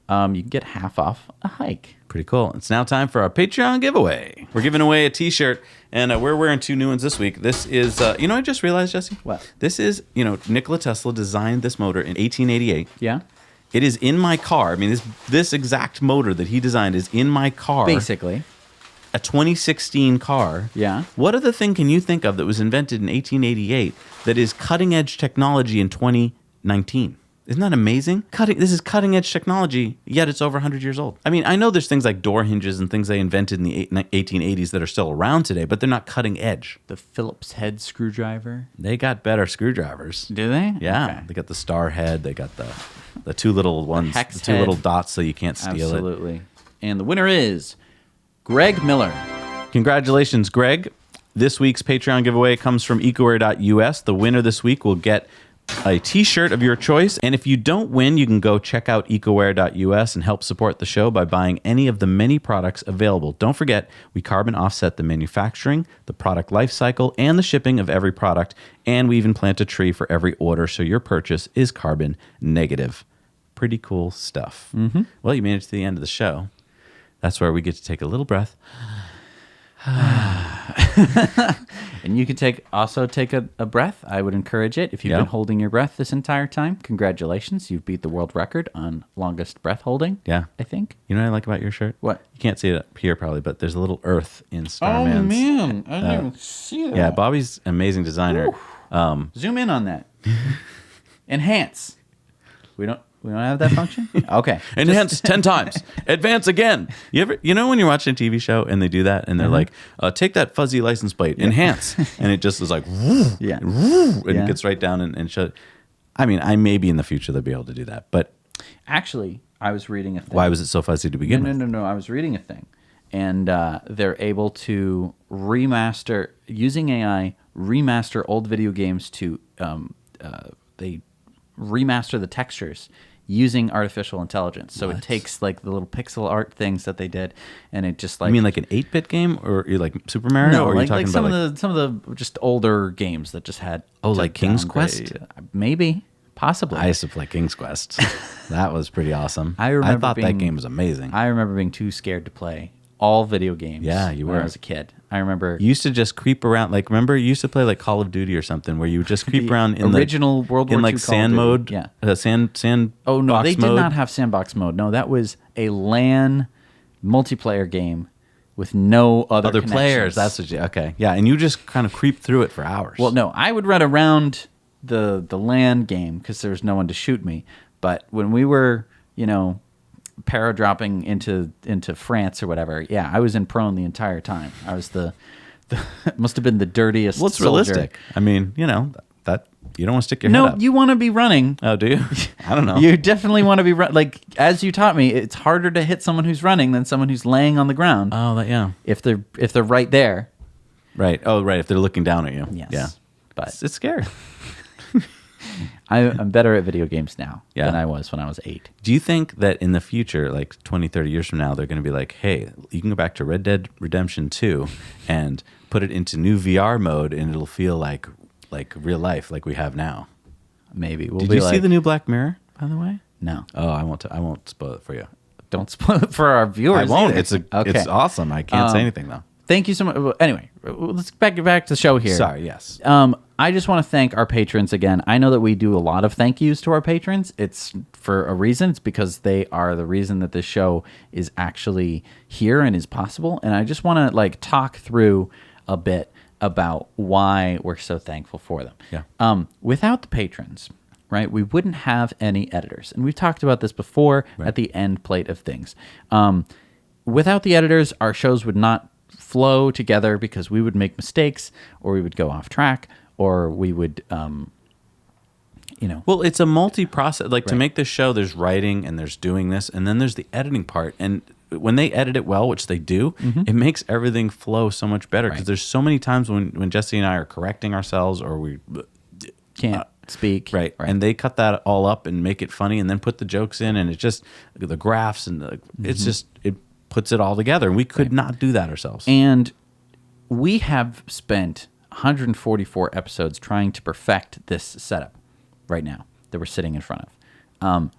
you can get half off a hike. Pretty cool. It's now time for our Patreon giveaway. We're giving away a t-shirt, and we're wearing 2 new ones this week. This is, you know, I just realized, Jesse? What? This is, you know, Nikola Tesla designed this motor in 1888. Yeah? It is in my car. I mean, this exact motor that he designed is in my car. Basically. A 2016 car. Yeah. What other thing can you think of that was invented in 1888 that is cutting-edge technology in 2019? Isn't that amazing? This is cutting-edge technology, yet it's over 100 years old. I mean, I know there's things like door hinges and things they invented in the 1880s that are still around today, but they're not cutting-edge. The Phillips head screwdriver. They got better screwdrivers. Do they? Yeah. Okay. They got the star head. They got the 2 little ones, hex the 2 head. little dots so you can't steal it. Absolutely. And the winner is Greg Miller. Congratulations, Greg. This week's Patreon giveaway comes from ecoware.us. The winner this week will get a t-shirt of your choice. And if you don't win, you can go check out ecoware.us and help support the show by buying any of the many products available. Don't forget, we carbon offset the manufacturing, the product life cycle, and the shipping of every product. And we even plant a tree for every order, so your purchase is carbon negative. Pretty cool stuff. Well, you made it to the end of the show. That's where we get to take a little breath. And you can also take a breath. I would encourage it. If you've been holding your breath this entire time, congratulations. You've beat the world record on longest breath holding. Yeah. I think. You know what I like about your shirt? What? You can't see it up here probably, but there's a little earth in Starman's. Oh, man. I didn't even see that. Yeah, Bobby's an amazing designer. Zoom in on that. Enhance. We don't have that function? Okay. Enhance 10 times. Advance again. You know when you're watching a TV show and they do that and they're like, take that fuzzy license plate, enhance. And it just is like, woo, Yeah. woo, and it gets right down and show. I mean, I maybe in the future they'll be able to do that. But actually, I was reading a thing. Why was it so fuzzy to begin with? No. I was reading a thing. And they're able to remaster, using AI, remaster old video games to, they remaster the textures using artificial intelligence. So it takes like the little pixel art things that they did, and it just like... You mean like an 8-bit game, or you're like Super Mario? No, or are like, you talking some about of the just older games that just had... like King's downgrade. Quest? Maybe, possibly. I used to play King's Quest. That was pretty awesome. I thought that game was amazing. I remember being too scared to play all video games. Yeah, you when were. I was a kid. I remember... You used to just creep around, like, remember you used to play like Call of Duty or something where you would just creep around in original World War in II like Call sand of mode? Duty. Yeah. Sand Oh, no, box they did mode? not have sandbox mode. No, that was a LAN multiplayer game with no other players. connections. That's what you, okay. Yeah, and you just kind of creep through it for hours. Well, no, I would run around the LAN game because there was no one to shoot me. But when we were, paradropping into France or whatever, yeah, I was in prone the entire time. I was the must have been the dirtiest. Well, it's soldier. realistic. I mean, that you don't want to stick your head up. No, you want to be running. Oh, do you? I don't know. You definitely want to be like, as you taught me, it's harder to hit someone who's running than someone who's laying on the ground. Oh, yeah. If they're right there. Right. Oh, right. If they're looking down at you. Yes. Yeah. But it's scary. I'm better at video games now Yeah. than I was when I was 8. Do you think that in the future, like 20, 30 years from now, they're going to be like, hey, you can go back to Red Dead Redemption 2 and put it into new VR mode and it'll feel like real life like we have now? Maybe. Did you see the new Black Mirror, by the way? No. Oh, I won't spoil it for you. Don't spoil it for our viewers. I won't. either. It's awesome. I can't say anything, though. Thank you so much. Well, anyway, let's back to the show here. Sorry, yes. I just want to thank our patrons again. I know that we do a lot of thank yous to our patrons. It's for a reason. It's because they are the reason that this show is actually here and is possible. And I just want to talk through a bit about why we're so thankful for them. Yeah. Without the patrons, right, we wouldn't have any editors. And we've talked about this before at the end plate of things. Without the editors, our shows would not flow together because we would make mistakes or we would go off track or we would, Well, it's a multi-process. To make this show, there's writing and there's doing this, and then there's the editing part. And when they edit it well, which they do, it makes everything flow so much better because there's so many times when Jesse and I are correcting ourselves or we can't speak. Right. And they cut that all up and make it funny and then put the jokes in, and it's just the graphs and it's just, it puts it all together. And we could not do that ourselves. And we have spent 144 episodes trying to perfect this setup right now that we're sitting in front of.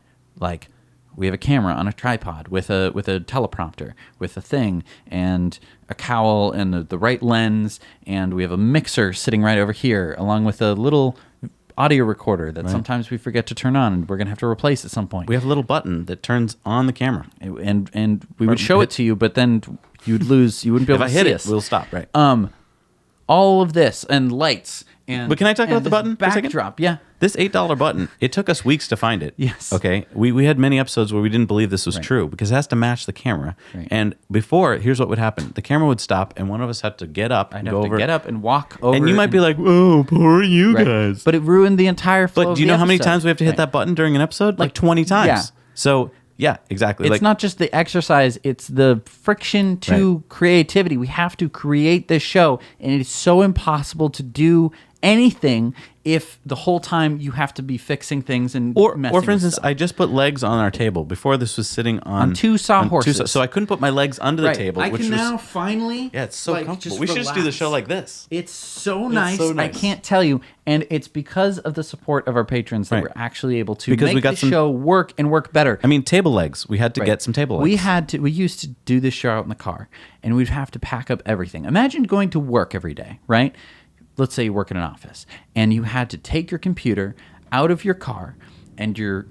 We have a camera on a tripod with a teleprompter, with a thing, and a cowl and the right lens, and we have a mixer sitting right over here, along with a little audio recorder that sometimes we forget to turn on, and we're gonna have to replace at some point. We have a little button that turns on the camera, and we would show it to you, but then you'd lose. You wouldn't be able to see us. We'll stop. Right. All of this and lights. But can I talk about the button for a second? Backdrop, yeah. This $8 button, it took us weeks to find it. Yes. Okay. We had many episodes where we didn't believe this was true because it has to match the camera. Right. And before, here's what would happen. The camera would stop and one of us had to get up and go over. Get up and walk over. And you might be like, oh, poor you guys. But it ruined the entire flow. But do you know how many times we have to hit that button during an episode? Like 20 times. Yeah. So, yeah, exactly. It's not just the exercise, it's the friction to creativity. We have to create this show, and it's so impossible to do anything if the whole time you have to be fixing things and or messing for instance, with stuff. I just put legs on our table. Before this was sitting on two sawhorses. So I couldn't put my legs under the table. I which can was, now finally. Yeah, it's so comfortable. We should just do the show like this. It's so nice. so nice. I can't tell you, and it's because of the support of our patrons that we're actually able to Because make we got the show work and work better. I mean, table legs. We had to get some table legs. We used to do this show out in the car, and we'd have to pack up everything. Imagine going to work every day, right? Let's say you work in an office, and you had to take your computer out of your car, and your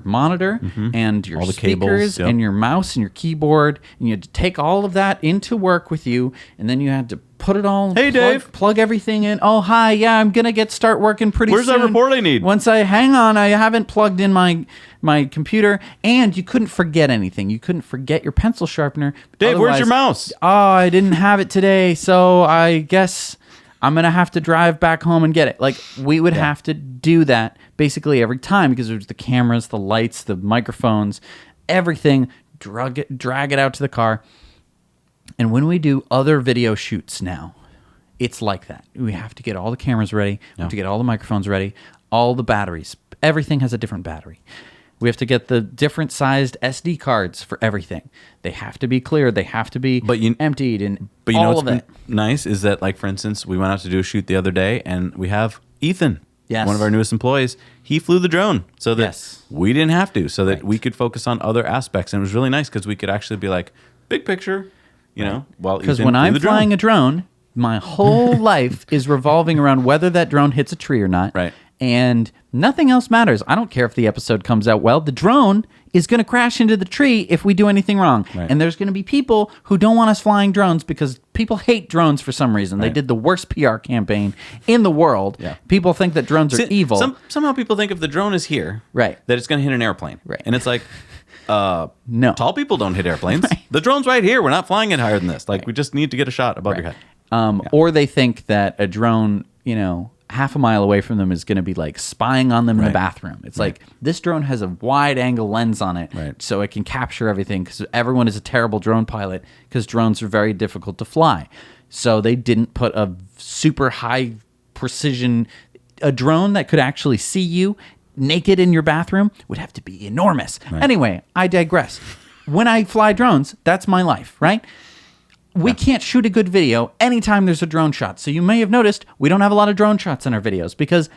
monitor, and your all the speakers, cables, yep. and your mouse, and your keyboard, and you had to take all of that into work with you, and then you had to put it all. Hey, Dave. Plug start in. Oh, hi. Yeah, I'm gonna start working pretty Where's soon. that report I need? Once I hang on, I haven't plugged in my computer, and you couldn't forget anything. You couldn't forget your pencil sharpener. Dave, where's your Otherwise- mouse? Oh, I didn't have it today, so I guess I'm going to have to drive back home and get it. Like, we would have to do that basically every time because there's the cameras, the lights, the microphones, everything, drag it out to the car. And when we do other video shoots now, it's like that. We have to get all the cameras ready. We have to get all the microphones ready, all the batteries. Everything has a different battery. We have to get the different sized SD cards for everything. They have to be clear. They have to be emptied and But you all know of what's it. nice is that, like, for instance, we went out to do a shoot the other day, and we have Ethan, Yes. one of our newest employees. He flew the drone so that we didn't have to, so that we could focus on other aspects. And it was really nice because we could actually be like, big picture, you know, while Because Ethan when flew I'm the drone. flying a drone, my whole life is revolving around whether that drone hits a tree or not. Right. And nothing else matters. I don't care if the episode comes out well. The drone is going to crash into the tree if we do anything wrong. Right. And there's going to be people who don't want us flying drones because people hate drones for some reason. They did the worst PR campaign in the world. Yeah. People think that drones are evil. Somehow people think if the drone is here, Right. that it's going to hit an airplane. Right. And it's like, no. tall people don't hit airplanes. The drone's right here. We're not flying it higher than this. Like, we just need to get a shot above your head. Or they think that a drone, half a mile away from them is going to be like spying on them in the bathroom. It's like this drone has a wide angle lens on it, so it can capture everything, because everyone is a terrible drone pilot because drones are very difficult to fly. So they didn't put a super high precision, a drone that could actually see you naked in your bathroom would have to be enormous. Anyway, I digress. When I fly drones, that's my life, right? We can't shoot a good video anytime there's a drone shot. So you may have noticed we don't have a lot of drone shots in our videos because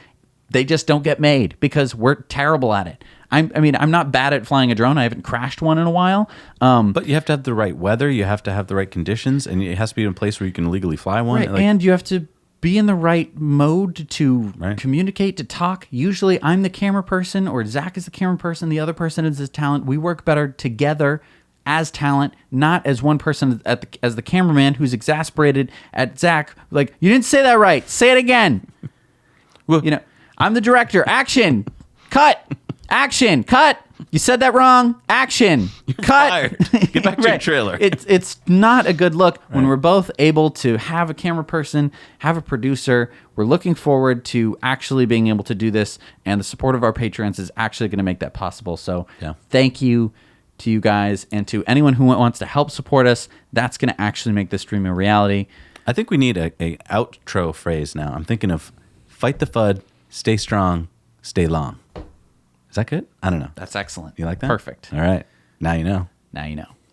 they just don't get made because we're terrible at it. I mean, I'm not bad at flying a drone. I haven't crashed one in a while. But you have to have the right weather. You have to have the right conditions. And it has to be in a place where you can legally fly one. Right. And you have to be in the right mode to communicate, to talk. Usually I'm the camera person, or Zach is the camera person. The other person is the talent. We work better together as talent, not as one person as the cameraman who's exasperated at Zach. Like, you didn't say that right. Say it again. Well, I'm the director. Action. Cut. Action. Cut. You said that wrong. Action. You're cut. Fired. Get back to your trailer. It's not a good look when we're both able to have a camera person, have a producer. We're looking forward to actually being able to do this, and the support of our patrons is actually going to make that possible. So thank you to you guys, and to anyone who wants to help support us. That's going to actually make this dream a reality. I think we need a outro phrase now. I'm thinking of fight the FUD, stay strong, stay long. Is that good? I don't know. That's excellent. You like that? Perfect. All right. Now you know. Now you know.